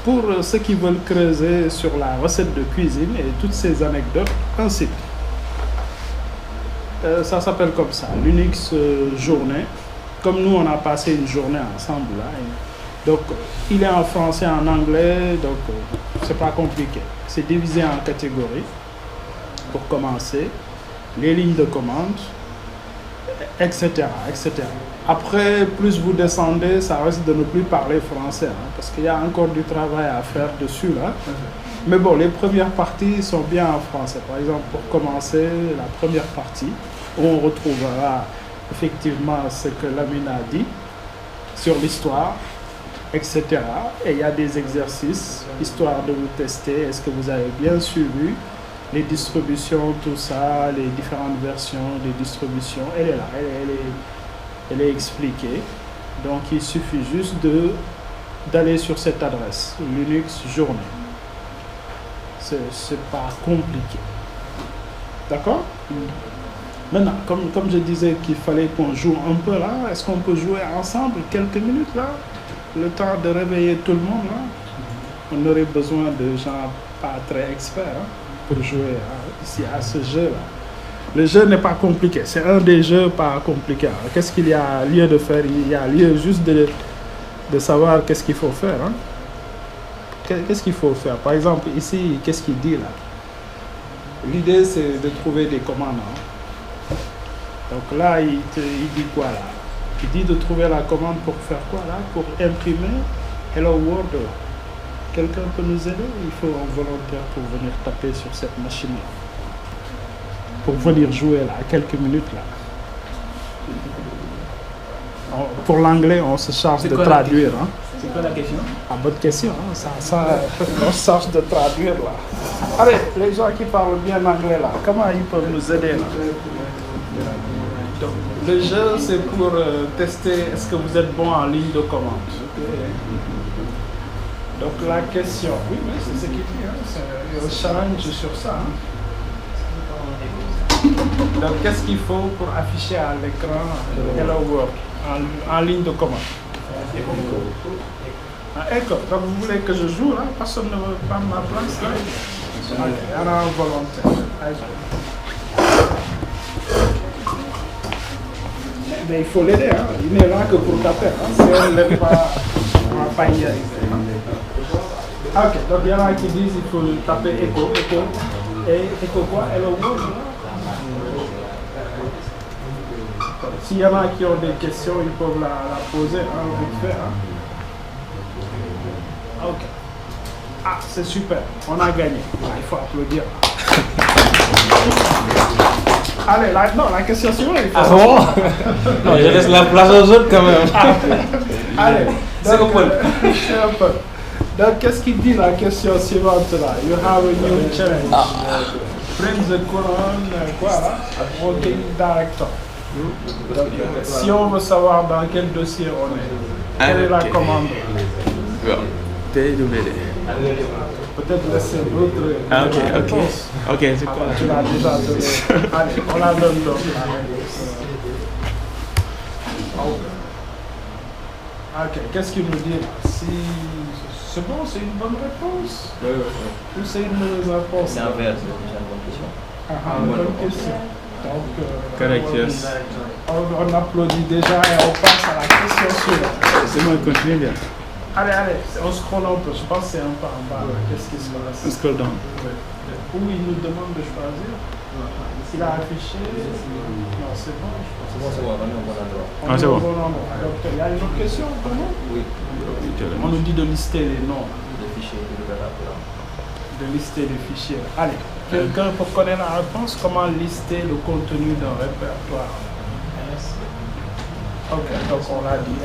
[SPEAKER 7] pour ceux qui veulent creuser sur la recette de cuisine et toutes ces anecdotes, un site. Ça s'appelle comme ça, Linux Journée. Comme nous, on a passé une journée ensemble là. Donc, il est en français, en anglais, donc c'est pas compliqué. C'est divisé en catégories. Pour commencer, les lignes de commande, etc., etc. Après, plus vous descendez, ça risque de ne plus parler français, hein, parce qu'il y a encore du travail à faire dessus, là. Mais bon, les premières parties sont bien en français. Par exemple, pour commencer, la première partie, où on retrouvera effectivement ce que Lamine a dit sur l'histoire, etc. Et il y a des exercices, histoire de vous tester, est-ce que vous avez bien suivi les distributions, tout ça, les différentes versions des distributions, elle est là, elle est expliquée. Donc il suffit juste d'aller sur cette adresse, Linux Journée. C'est pas compliqué. D'accord? Maintenant, comme je disais qu'il fallait qu'on joue un peu là, est-ce qu'on peut jouer ensemble quelques minutes là? Le temps de réveiller tout le monde là? On aurait besoin de gens pas très experts, hein, pour jouer ici à ce jeu-là. Le jeu n'est pas compliqué, c'est un des jeux pas compliqués. Qu'est-ce qu'il y a lieu de faire? Il y a lieu juste de savoir qu'est-ce qu'il faut faire. Hein? Qu'est-ce qu'il faut faire? Par exemple, ici, qu'est-ce qu'il dit là? L'idée, c'est de trouver des commandes. Hein? Donc là, il dit quoi là? Il dit de trouver la commande pour faire quoi là? Pour imprimer Hello World là. Quelqu'un peut nous aider? Il faut un volontaire pour venir taper sur cette machine-là. Pour venir jouer là, quelques minutes là. Pour l'anglais, on se charge de traduire. Hein.
[SPEAKER 6] C'est quoi la question?
[SPEAKER 7] Ah, bonne question. Hein. Ça, on se charge de traduire là. Allez, les gens qui parlent bien anglais là, comment ils peuvent nous aider là? Donc, le jeu, c'est pour tester est-ce que vous êtes bon en ligne de commande. Donc la question, oui, mais c'est ce qu'il dit, hein, c'est un challenge sur ça. Hein. Donc qu'est-ce qu'il faut pour afficher à l'écran Hello World en ligne de commande? Echo. Donc vous voulez que je joue là? Personne ne veut prendre ma place là? Ok, il y en a un volontaire. Mais il faut l'aider, hein. Il n'est là que pour taper. Hein. Si elle ne l'aide pas, on ne va pas y arriver. Ok, donc il y en a qui disent qu'il faut taper Echo. Et Echo quoi? Hello World. S'il y en a qui ont des questions, ils peuvent la poser, hein, vite fait. Hein. Ok. Ah, c'est super, on a gagné. Il faut applaudir. Allez, la question suivante.
[SPEAKER 8] Ah bon? Non, je laisse la place aux autres quand même.
[SPEAKER 7] Allez,
[SPEAKER 8] c'est un peu.
[SPEAKER 7] Donc, qu'est-ce qu'il dit la question suivante là? You have a new challenge. Print the Quran, quoi là? Working Director. Donc, si on veut savoir dans quel dossier on est, quelle est la commande? Peut-être laisser d'autres.
[SPEAKER 8] Ah, ok, c'est quoi?
[SPEAKER 7] Tu l'as déjà donné. Allez, on la donne donc. Ok, qu'est-ce qu'il nous dit là? Si c'est bon, c'est une bonne réponse?
[SPEAKER 4] Oui.
[SPEAKER 7] Ou c'est une mauvaise réponse?
[SPEAKER 4] C'est un verre, c'est déjà une bonne question.
[SPEAKER 7] Bonne question. Donc,
[SPEAKER 8] Correct, yes.
[SPEAKER 7] on applaudit déjà et on passe à la question suivante.
[SPEAKER 8] C'est bon, continue bien.
[SPEAKER 7] Allez, on scrolle un peu. Je pense que c'est un peu en bas. Qu'est-ce qui se passe?
[SPEAKER 8] On scroll down.
[SPEAKER 7] Où il nous demande de choisir. Il a affiché. Non, c'est bon.
[SPEAKER 4] C'est bon, on est au bon endroit.
[SPEAKER 8] Ah, c'est bon.
[SPEAKER 7] Donc, il y a une autre question pour nous?
[SPEAKER 4] Oui.
[SPEAKER 7] On nous dit de lister les noms.
[SPEAKER 4] Le fichier de l'opérateur.
[SPEAKER 7] De lister les fichiers. Allez, quelqu'un pour connaître la réponse, comment lister le contenu d'un répertoire? Ok, donc on l'a dit.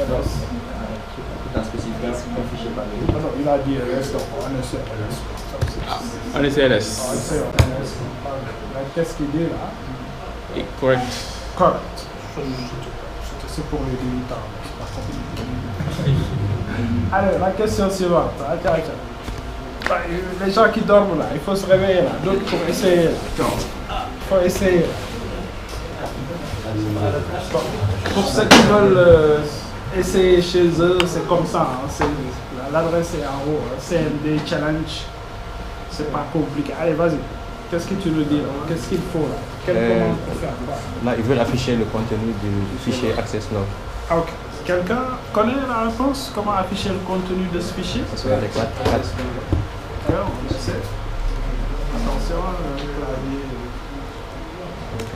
[SPEAKER 4] Dans spécifique, un fichier par lui.
[SPEAKER 7] Non, il a dit LS, donc on essaie LS.
[SPEAKER 8] On est CLS.
[SPEAKER 7] Qu'est-ce qu'il dit là?
[SPEAKER 8] Correct.
[SPEAKER 7] Correct. C'est pour les débutants, c'est pas compliqué. Allez, la question suivante. Les gens qui dorment là, il faut se réveiller là. D'autres pour essayer là. Il faut essayer. Pour ceux qui veulent essayer chez eux, c'est comme ça. Hein. L'adresse est en haut. CND Challenge. C'est pas compliqué. Allez, vas-y. Qu'est-ce que tu nous dis là? Qu'est-ce qu'il faut là? Quelle commande pour faire quoi?
[SPEAKER 9] Là, ils veulent afficher le contenu du fichier Access Log.
[SPEAKER 7] Ah, ok. Quelqu'un connaît la réponse? Comment afficher le contenu de ce fichier?
[SPEAKER 9] Ça serait adéquat.
[SPEAKER 7] Alors, on essaie. Attention, le clavier. Ok.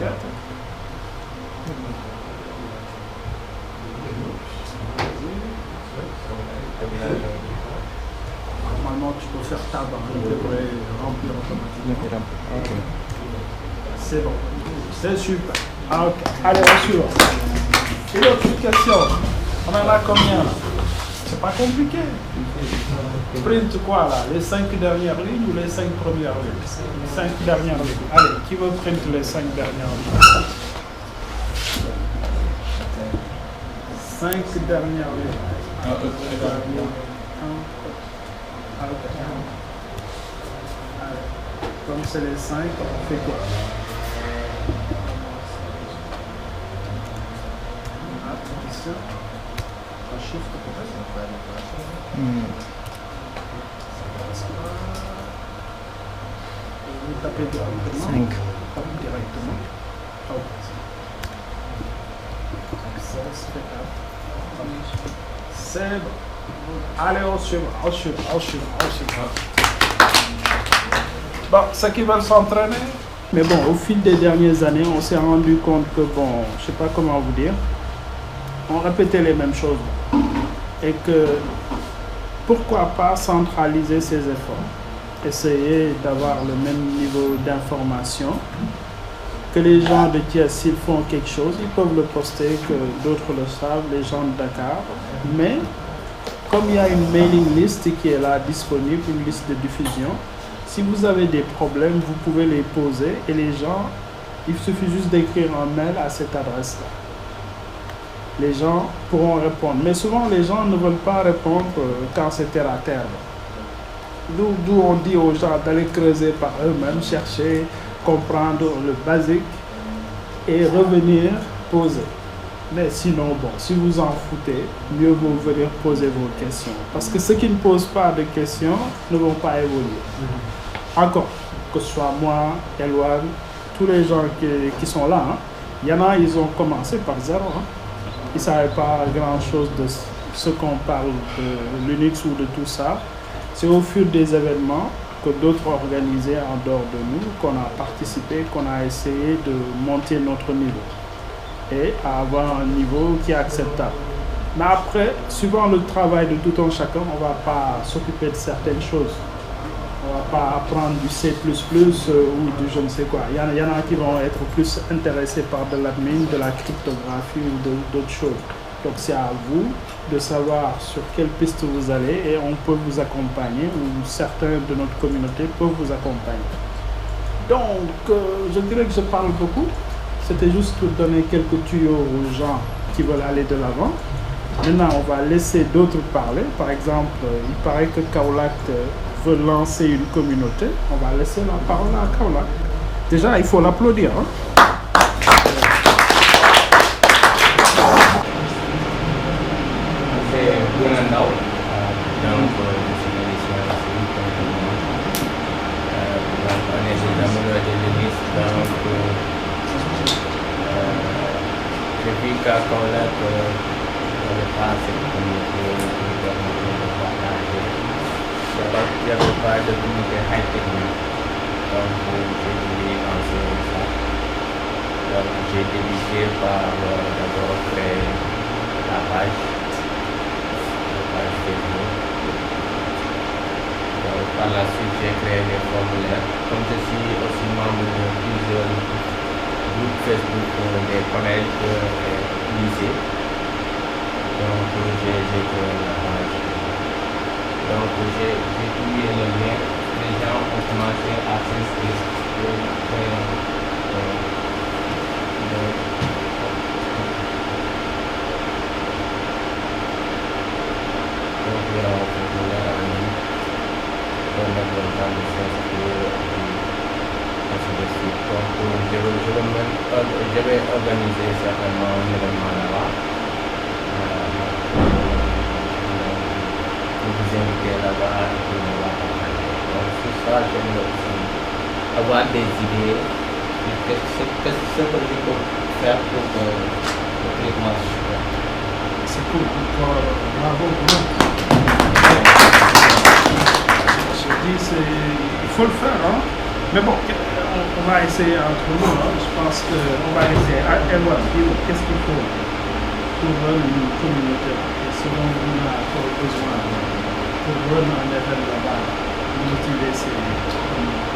[SPEAKER 7] Normalement, tu peux faire ta barre, il devrait remplir automatiquement.
[SPEAKER 9] Okay.
[SPEAKER 7] C'est bon, c'est super. Ah, ok. Allez, on suit. Une autre question. On en a combien là? C'est pas compliqué. Print quoi là? Les 5 dernières lignes ou les 5 premières lignes? Les 5 dernières lignes. Allez, qui veut print les 5 dernières lignes? 5 dernières lignes. Comme c'est les 5, on fait quoi? Attention. Un chiffre peut-être? Vous tapez directement. 5. Tapez directement. Oh. C'est bon. Allez, on suit. Bon, ceux qui veulent s'entraîner. Mais bon, au fil des dernières années, on s'est rendu compte que, bon, je sais pas comment vous dire, on répétait les mêmes choses. Et que, pourquoi pas centraliser ses efforts? Essayer d'avoir le même niveau d'information. Que les gens de Thiès, s'ils font quelque chose, ils peuvent le poster, que d'autres le savent, les gens de Dakar. Mais, comme il y a une mailing list qui est là disponible, une liste de diffusion, si vous avez des problèmes, vous pouvez les poser et les gens, il suffit juste d'écrire un mail à cette adresse-là. Les gens pourront répondre. Mais souvent, les gens ne veulent pas répondre quand c'est terre à terre. D'où on dit aux gens d'aller creuser par eux-mêmes, chercher, comprendre le basique et revenir poser. Mais sinon, bon, si vous en foutez, mieux vaut venir poser vos questions. Parce que ceux qui ne posent pas de questions ne vont pas évoluer. Encore, que ce soit moi, Elwan, tous les gens qui sont là, hein, il y en a, ils ont commencé par zéro. Hein. Ils ne savaient pas grand-chose de ce qu'on parle de Linux ou de tout ça. C'est au fur des événements que d'autres organisaient en dehors de nous, qu'on a participé, qu'on a essayé de monter notre niveau et à avoir un niveau qui est acceptable. Mais après, suivant le travail de tout un chacun, on ne va pas s'occuper de certaines choses. On ne va pas apprendre du C++ ou du je ne sais quoi. Il y en a qui vont être plus intéressés par de l'admin, de la cryptographie ou d'autres choses. Donc c'est à vous de savoir sur quelle piste vous allez et on peut vous accompagner ou certains de notre communauté peuvent vous accompagner. Donc je dirais que je parle beaucoup. C'était juste pour donner quelques tuyaux aux gens qui veulent aller de l'avant. Maintenant, on va laisser d'autres parler. Par exemple, il paraît que Kaolack veut lancer une communauté. On va laisser la parole à Kaolack. Déjà, il faut l'applaudir. Hein?
[SPEAKER 3] j'ai vu qu'à Kaolack, il n'y avait pas cette communauté qui permettait de partager. Il n'y avait pas de communauté high-tech. Donc, j'ai voulu lancer ça. Donc, j'ai débuté par d'abord créer la page Facebook. Donc, par la suite, j'ai créé des formulaires. Comme je suis aussi membre de plusieurs groupes Facebook des collèges et lycées, donc j'ai créé la page. Donc, j'ai publié le lien. Les gens ont commencé à s'inscrire. Donc, il y a un formulaire en ligne pour mettre le temps de s'inscrire et ainsi de suite. Donc, je vais organiser certainement un événement là-bas. Vous inviter là-bas et puis on va partager. Donc, sur ça, j'aimerais aussi avoir des idées. Qu'est-ce que je peux faire pour que le truc marche?
[SPEAKER 7] C'est cool. Bravo. Je dis, il faut le faire. Hein? Mais bon, on va essayer entre nous. Hein? Je pense qu'on va essayer. Edouard, qu'est-ce qu'il faut pour une communauté? Et selon vous, on a besoin pour vraiment un événement là-bas, motiver ces communautés.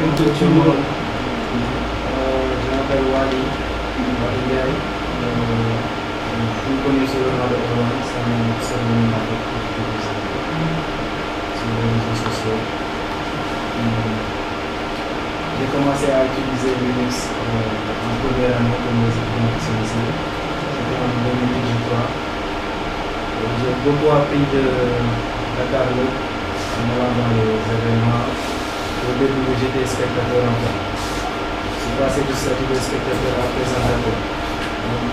[SPEAKER 6] Je m'appelle Wali Ndiaye. Vous connaissez le nom de Oran, c'est un pseudonyme sur les réseaux sociaux. J'ai commencé à utiliser Linux en première année de mes études ici. C'était en 2018, je crois. J'ai beaucoup appris de Dakar Web en allant dans les événements. Au début, j'étais spectateur en fait. Je suis passé du statut de spectateur à présentateur. Donc,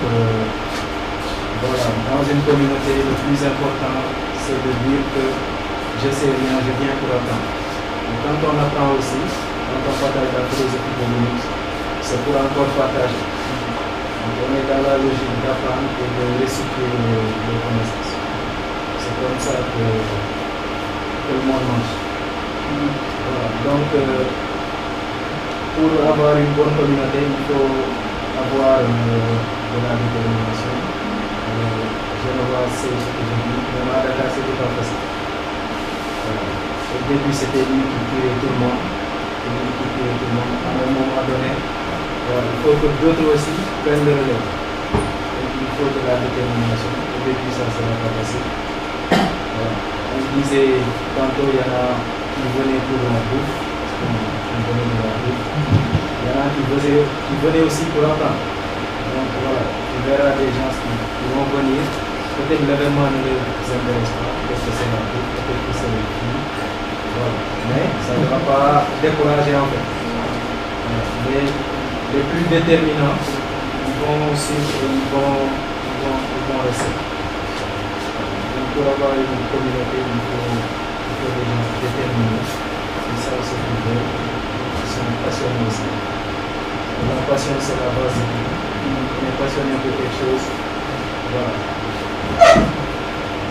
[SPEAKER 6] voilà, dans une communauté, le plus important, c'est de dire que je sais rien, je viens pour apprendre. Et quand on apprend aussi, quand on partage la philosophie de Linux, c'est pour encore partager. Donc, on est dans la logique d'apprendre et de recycler les connaissances. C'est comme ça que le monde marche. Voilà. Donc, pour avoir une bonne communauté, il faut avoir de la détermination. Je ne vois ce que je dis, mais à Dakar, c'est tout à fait ça. Voilà. Au début, c'était lui qui tuait tout le monde. À un moment donné, voilà, il faut que d'autres aussi prennent le relais. Donc, il faut de la détermination. Au début, ça ne sera pas facile. Voilà. On disait, tantôt, il y en a qui venaient pour la bouffe. On venait de la bouffe. Il y en a qui venaient aussi pour apprendre. Donc voilà, tu verras des gens qui vont venir. Peut-être l'événement ne les intéresse pas. Peut-être que c'est la bouffe, peut-être que c'est le film. Voilà. Mais ça ne va pas décourager en fait. Voilà. Mais les plus déterminants, ils vont suivre et ils vont rester. Donc pour avoir une communauté, il faut des gens déterminés. Et ça, c'est des gens qui sont passionnés aussi. La passion, c'est la base. On est passionné pour quelque chose. Voilà.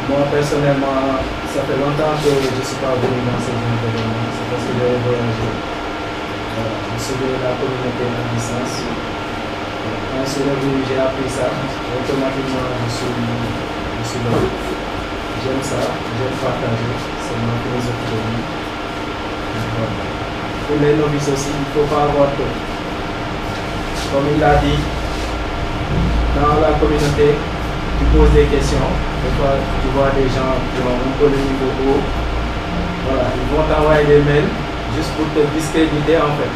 [SPEAKER 6] Moi, personnellement, ça fait longtemps que je ne suis pas venu dans ce genre d'événement. C'est parce que j'ai voyagé. Voilà. Je suis de la communauté à distance. Quand je suis revenu, j'ai appris ça. Automatiquement, je suis là. J'aime ça. J'aime partager. C'est ma philosophie de vie. Voilà. Pour les novices aussi, il ne faut pas avoir peur. Comme il l'a dit, dans la communauté, tu poses des questions. Des fois, tu vois des gens qui ont un peu le niveau haut. Voilà, ils vont t'envoyer des mails juste pour te discréditer en fait.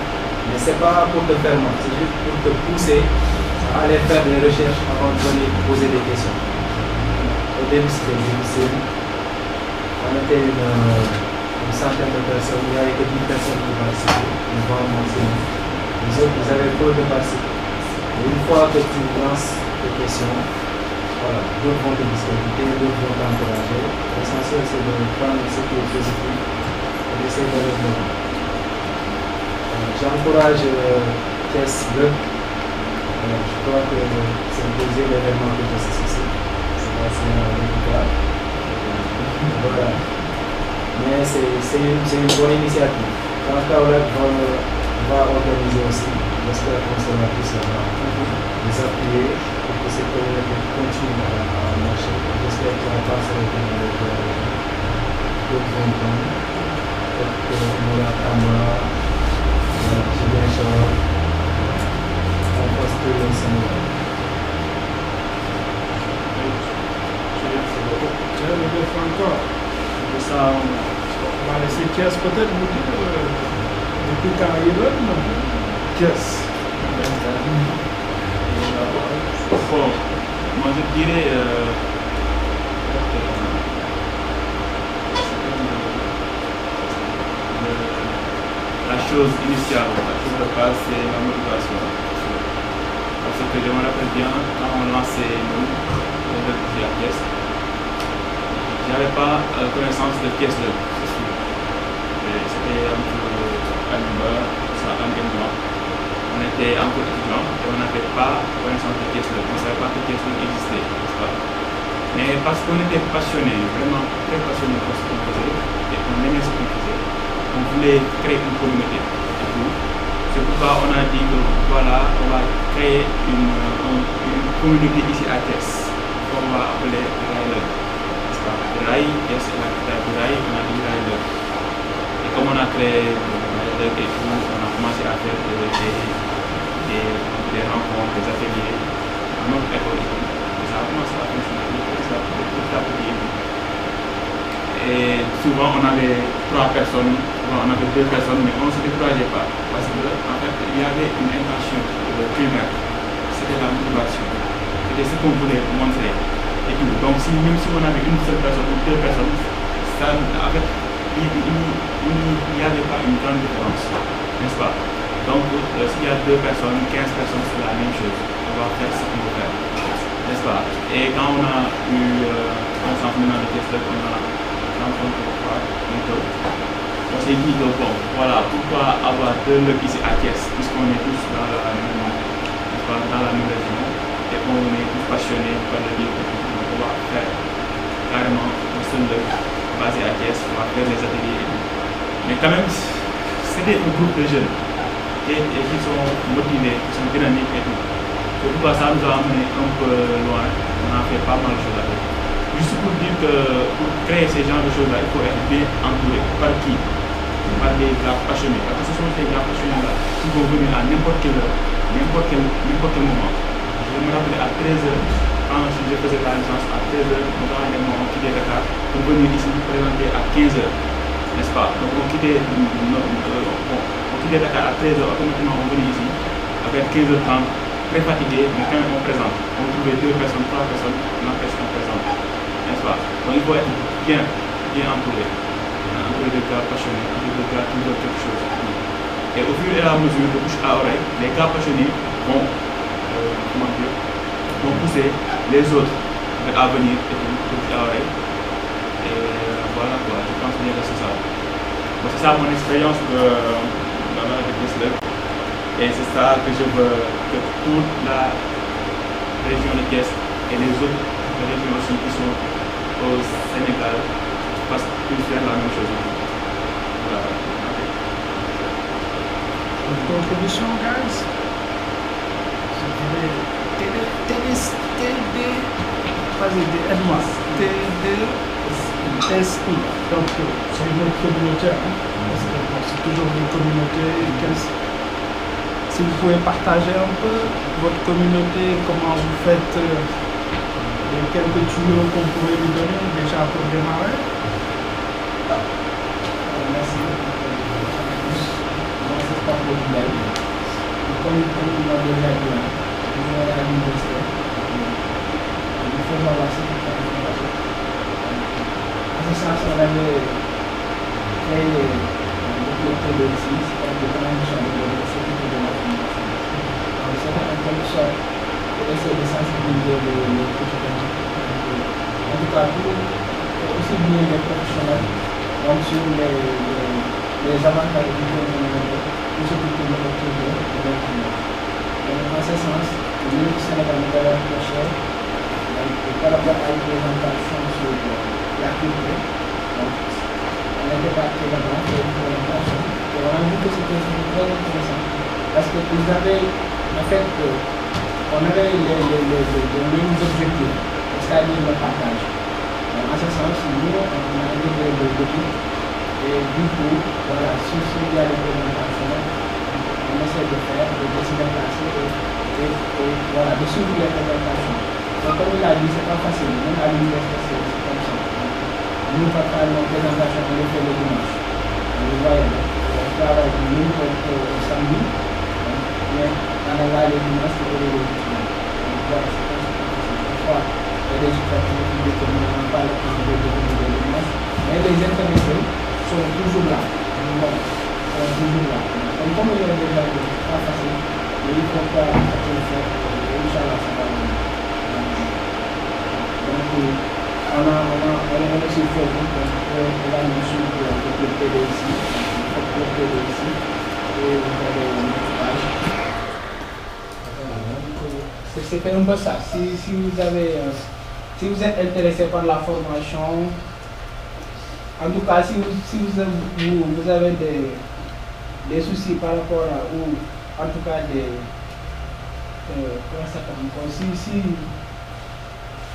[SPEAKER 6] Mais ce n'est pas pour te faire mal, c'est juste pour te pousser à aller faire des recherches avant de venir poser des questions. Au début, c'était difficile. On était une centaine de personnes, il n'y avait que 10 personnes qui participaient. Ils vont m'enseigner. Les autres, ils avaient peur de participer. Et une fois que tu lances tes questions, voilà, d'autres vont te discuter, d'autres vont t'encourager. L'essentiel, c'est de prendre ce qui est positif et d'essayer de le développer. J'encourage Thiès Bleu Je crois que c'est le deuxième événement que je suis ici. C'est passé en 2004. Voilà. Mais c'est une bonne initiative. Quand Kaolack va organiser aussi, j'espère qu'on sera tous là, les appuyer pour que cette communauté continue à marcher. J'espère qu'on va passer avec d'autres montagne, comme la Kama, Ziguinchor, on passe tout le Sénégal.
[SPEAKER 7] Tiens, le déf encore. Ça, on va laisser Kies peut-être vous dire depuis quand il donne. Kies.
[SPEAKER 2] Bon, moi je dirais la chose initiale, la chose de base, c'est la motivation. Parce que je me rappelle bien, quand on lançait le pièce, je n'avais pas connaissance de pièce de c'est sûr. C'était un peu Alba, ça un et moi. On était encore étudiants et on n'avait pas connaissance de pièce de on ne savait pas que pièce existait, n'est-ce pas? Mais parce qu'on était passionnés, vraiment très passionnés par ce qu'on faisait, et on aimait ce qu'on faisait, on voulait créer une communauté et tout. C'est pourquoi on a dit que voilà, on va créer une communauté ici à Thiès, qu'on va appeler Raïler. Raï, Thiès est la capitale de Raï, on a dit Raïler. Et comme on a créé Raïler et tout, on a commencé à faire des rencontres, des ateliers dans notre école. Et ça a commencé à fonctionner petit à petit. Et souvent on avait 3 personnes, on avait 2 personnes, mais on ne se décourageait pas. Parce que en fait, il y avait une intention primaire, c'était la motivation. C'était ce qu'on voulait montrer. Et tout. Donc même si on avait une seule personne ou 2 personnes, ça, en fait, il n'y avait pas une grande différence, n'est-ce pas? Donc s'il y a 2 personnes, 15 personnes, c'est la même chose. On va faire ce qu'on veut faire, n'est-ce pas? Et quand on a eu ensemble dans le test, on a rencontré on s'est dit que bon, voilà, pourquoi avoir 2 locaux ici à Thiès, puisqu'on est tous dans la même région et on est tous passionnés par le livre, on va faire carrément un seul local basé à Thiès, on va faire des ateliers et tout. Mais quand même, c'était un groupe de jeunes et qui sont motivés, qui sont dynamiques et tout. C'est pourquoi ça nous a amené un peu loin, on a fait pas mal de choses avec. Juste pour dire que pour créer ces genres de choses-là, il faut être bien entouré. Par qui? Par des gars passionnés. Parce que ce sont ces gars passionnés-là qui vont venir à n'importe quel moment. Je me rappelle à 13h, quand je faisais la licence, à 13h, on quittait Dakar pour venir ici nous présenter à 15h. N'est-ce pas? Donc on quittait Dakar à 13h, automatiquement on venait ici, avec 15h30, très fatigué, mais quand même on présente. On trouvait 2 personnes, 3 personnes, on présente. N'est-ce pas? Donc il faut être bien entouré. Entouré de gars passionnés, entouré de gars qui veulent quelque chose. Et au fur et à mesure, de bouche à oreille, les gars passionnés vont pousser les autres à venir et tout, de bouche à oreille. Et voilà quoi, je pense bien que c'est ça. Bon, c'est ça mon expérience dans la Thiès. Et c'est ça que je veux que toute la région de Thiès et les autres régions aussi qui sont au Sénégal puissent faire la même chose. Voilà.
[SPEAKER 7] Une contribution, guys? TDSI. Donc, c'est une autre communauté. Parce que c'est toujours une communauté. Si vous pouvez partager un peu votre communauté, comment vous faites, quelques tuyaux qu'on pourrait lui donner déjà pour démarrer.
[SPEAKER 6] Merci. Moi, c'est pas pour vous. Comme il m'a déjà dit, nous allons à l'université. Nous faisons avancer toute la information. L'association avait créé le club de ici, c'est-à-dire de l'ambition de la sécurité de la communication. Donc, c'est en quelque sorte pour essayer de sensibiliser les étudiants. En tout cas, aussi bien les professionnels, donc sur les avantages du gouvernement, tout ce qui est de l'autre. Donc, en ce sens, nous, au Sénégal, nous avons un projet par rapport à une présentation sur la culture. Donc, on était parti là-bas pour une présentation. Et on a vu que c'était très intéressant. Parce qu'ils avaient, en fait, on avait les mêmes objectifs, c'est-à-dire le partage. Donc, en ce sens, nous, on a intégré le défi. Et du coup, voilà, si il y a des présentations, on essaie de faire, de décider de passer et voilà, de suivre les présentations. Donc, comme il a dit, c'est pas facile, même à l'université, c'est comme ça. Nous, parfois, nos présentations, on les fait le dimanche. Vous voyez, on travaille du lundi au samedi, mais on a là les dimanches pour les étudiants. Donc, voilà, c'est comme ça. Parfois, il y a des étudiants qui disent que nous n'avons pas le temps de venir le dimanche, mais les intéressés sont toujours là. Sont toujours là. Donc, comme il y a déjà dit, c'est pas facile, mais il faut pas tout faire. Inch'Allah, ça va venir. Donc, on a aussi fait la mission pour le PDC, et vous avez une page. C'était un peu ça. Si vous êtes intéressé par la formation, en tout cas, si vous avez des soucis par rapport à, ou en tout cas si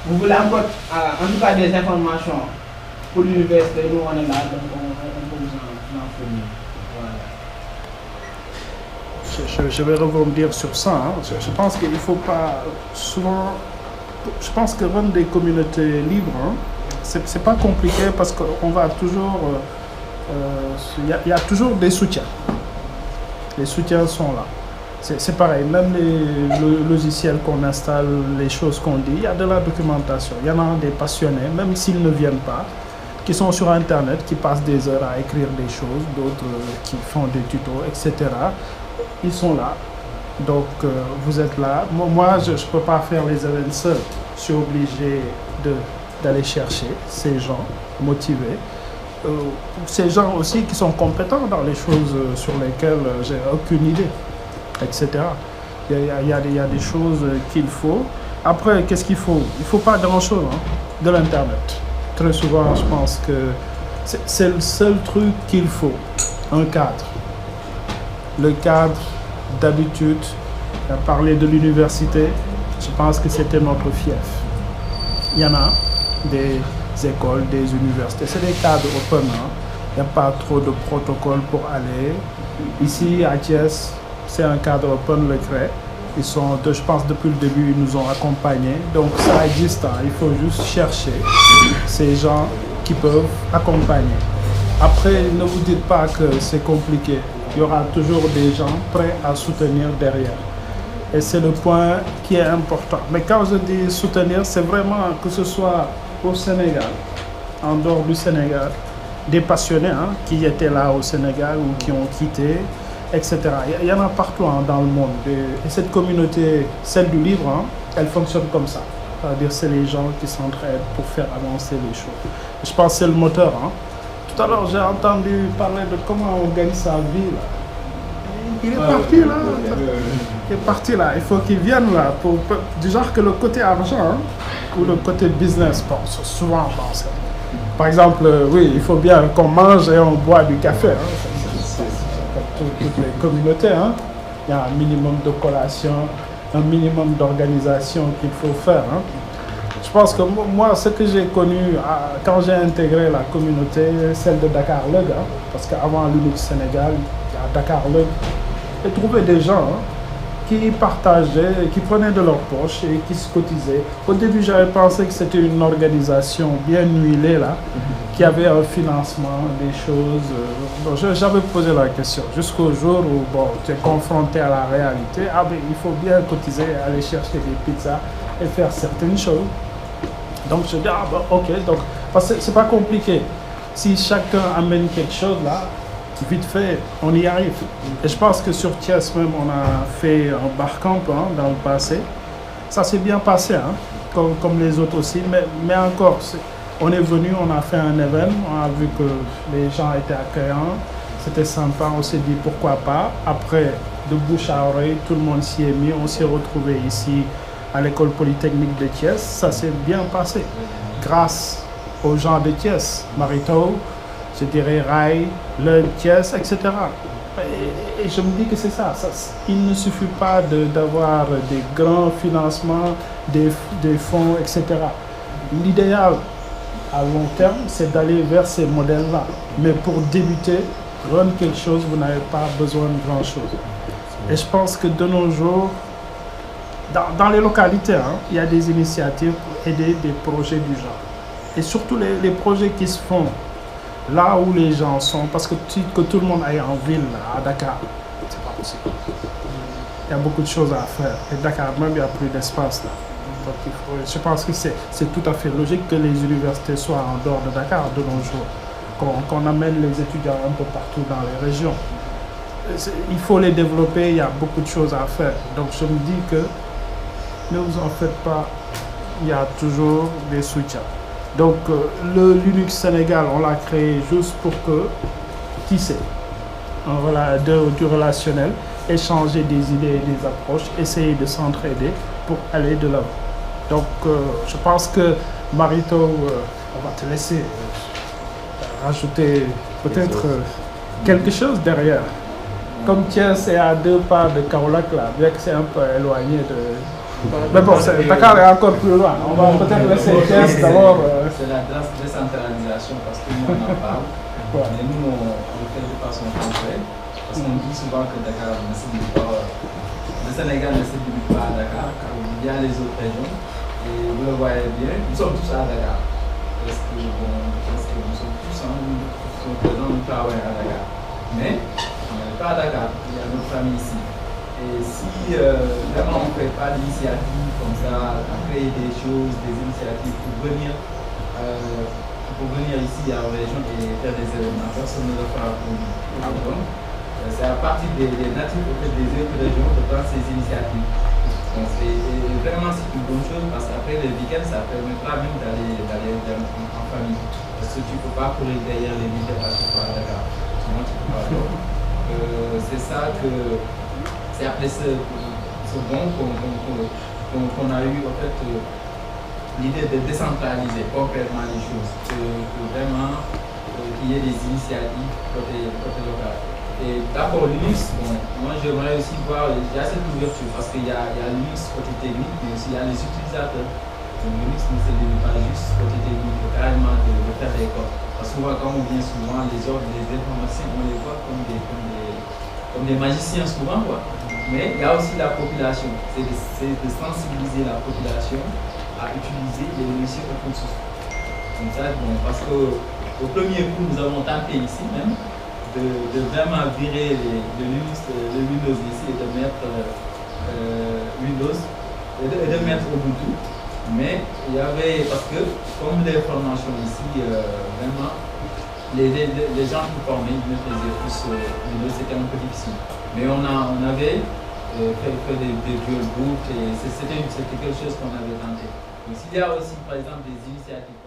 [SPEAKER 6] vous voulez encore, en tout cas des informations pour l'université, nous on est là, donc on peut vous en fournir. Voilà.
[SPEAKER 7] Je vais rebondir sur ça. Hein. Je pense qu'il ne faut pas souvent. Je pense que rendre des communautés libres, hein, c'est pas compliqué parce qu'on va toujours. Il y a toujours des soutiens. Les soutiens sont là. C'est pareil, même les logiciels qu'on installe, les choses qu'on dit, il y a de la documentation. Il y en a des passionnés, même s'ils ne viennent pas, qui sont sur Internet, qui passent des heures à écrire des choses, d'autres qui font des tutos, etc. Ils sont là. Donc, vous êtes là. Moi, je ne peux pas faire les événements seul. Je suis obligé d'aller chercher ces gens motivés. Ces gens aussi qui sont compétents dans les choses sur lesquelles j'ai aucune idée, etc. Il y a des choses qu'il faut. Après, qu'est-ce qu'il faut? Il ne faut pas grand-chose, hein, de l'Internet. Très souvent, je pense que c'est le seul truc qu'il faut. Un cadre. Le cadre, d'habitude, on a parlé de l'université, je pense que c'était notre fief. Il y en a des écoles, des universités, c'est des cadres open, hein. Il n'y a pas trop de protocole pour aller. Ici, à Thiès, c'est un cadre open, le CRE. Ils sont, je pense, depuis le début, ils nous ont accompagnés. Donc, ça existe, hein. Il faut juste chercher ces gens qui peuvent accompagner. Après, ne vous dites pas que c'est compliqué. Il y aura toujours des gens prêts à soutenir derrière. Et c'est le point qui est important. Mais quand je dis soutenir, c'est vraiment que ce soit au Sénégal, en dehors du Sénégal, des passionnés, hein, qui étaient là au Sénégal ou qui ont quitté, etc. Il y en a partout, hein, dans le monde. Et cette communauté, celle du livre, hein, elle fonctionne comme ça. C'est-à-dire c'est les gens qui s'entraident pour faire avancer les choses. Je pense que c'est le moteur. Hein. Tout à l'heure, j'ai entendu parler de comment on gagne sa vie. Là. Il est parti là. Il est parti là. Il faut qu'il vienne là. Du genre que le côté argent, hein, ou le côté business, bon, souvent, par exemple, oui, il faut bien qu'on mange et on boit du café. Hein. C'est comme toutes les communautés. Hein. Il y a un minimum de collation, un minimum d'organisation qu'il faut faire. Hein. Je pense que moi, ce que j'ai connu quand j'ai intégré la communauté, celle de Dakar Lug, hein, parce qu'avant l'Union du Sénégal, il y a Dakar Lug, j'ai trouvé des gens, hein, qui partageaient, qui prenaient de leur poche et qui se cotisaient. Au début, j'avais pensé que c'était une organisation bien huilée, là, qui avait un financement, des choses. Donc j'avais posé la question jusqu'au jour où bon, tu es confronté à la réalité. Ah ben, il faut bien cotiser, aller chercher des pizzas et faire certaines choses. Donc je dis, ah ben, ok, donc, parce que c'est pas compliqué. Si chacun amène quelque chose là, vite fait, on y arrive. Et je pense que sur Thiès même, on a fait un barcamp, hein, dans le passé. Ça s'est bien passé, hein, comme les autres aussi. Mais encore, on est venu, on a fait un événement, on a vu que les gens étaient accueillants. C'était sympa, on s'est dit pourquoi pas. Après, de bouche à oreille, tout le monde s'y est mis. On s'est retrouvés ici à l'école polytechnique de Thiès. Ça s'est bien passé grâce aux gens de Thiès, Marito, je dirais Rai, Le Thiès, etc. Et je me dis que c'est ça. Il ne suffit pas d'avoir des grands financements, des fonds, etc. L'idéal à long terme, c'est d'aller vers ces modèles-là. Mais pour débuter, run quelque chose, vous n'avez pas besoin de grand-chose. Et je pense que de nos jours, dans les localités, il y a des initiatives pour aider des projets du genre. Et surtout les projets qui se font là où les gens sont, parce que tout le monde aille en ville, à Dakar, c'est pas possible. Il y a beaucoup de choses à faire. Et Dakar, même, il n'y a plus d'espace là. Donc, je pense que c'est tout à fait logique que les universités soient en dehors de Dakar de nos jours, qu'on amène les étudiants un peu partout dans les régions. Il faut les développer, il y a beaucoup de choses à faire. Donc je me dis que ne vous en faites pas, il y a toujours des soutiens. Donc le Linux Sénégal, on l'a créé juste pour que, qui sait, du relationnel, échanger des idées et des approches, essayer de s'entraider pour aller de l'avant. Donc je pense que Marito, on va te laisser rajouter peut-être quelque chose derrière. Comme Thiès est à 2 pas de Kaolack là, bien que c'est un peu éloigné de... Mais bon, Dakar est encore plus loin. On va peut-être laisser Thiès d'abord.
[SPEAKER 1] C'est la décentralisation parce que nous on en parle. Mais nous on le fait de façon concrète. Parce qu'on dit souvent que Dakar ne se limite pas. Le Sénégal ne se limite pas à Dakar, car il y a les autres régions. Et vous le voyez bien, nous sommes tous à Dakar. Parce que nous sommes tous présents, nous travaillons à Dakar. Mais on n'est pas à Dakar, il y a notre famille ici. Et si vraiment on ne fait pas d'initiatives comme ça, à créer des choses, des initiatives pour venir ici à la région et faire des événements, personne ne le fera pour nous. C'est à partir des natifs des autres régions de prendre ces initiatives. Et vraiment c'est une bonne chose parce qu'après le week-end, ça permettra même d'aller en famille. Parce que tu ne peux pas courir derrière les week-ends à chaque fois à Dakar. Sinon tu ne peux pas. C'est ça que... C'est après ce don qu'on a eu en fait l'idée de décentraliser concrètement les choses, que vraiment qu'il y ait des initiatives côté local. Et d'abord Linux, moi j'aimerais aussi voir, il y a cette ouverture parce qu'il y a Linux côté technique, mais aussi il y a les utilisateurs. Donc Linux ne se limite pas juste côté technique, carrément de faire des codes. Parce que souvent quand on vient souvent, les ordres, les informations, on les voit comme des magiciens souvent quoi. Mais il y a aussi la population, c'est de sensibiliser la population à utiliser les logiciels open source. Comme ça, parce qu'au premier coup, nous avons tenté ici même de vraiment virer le Windows ici et de mettre Windows et de mettre Ubuntu. Mais il y avait, parce que comme les formations ici, vraiment, les gens qui formaient, ils maîtrisaient plus Windows, c'était un peu difficile. Mais on avait fait des dual boot et c'était quelque chose qu'on avait tenté. Donc s'il y a aussi par exemple des initiatives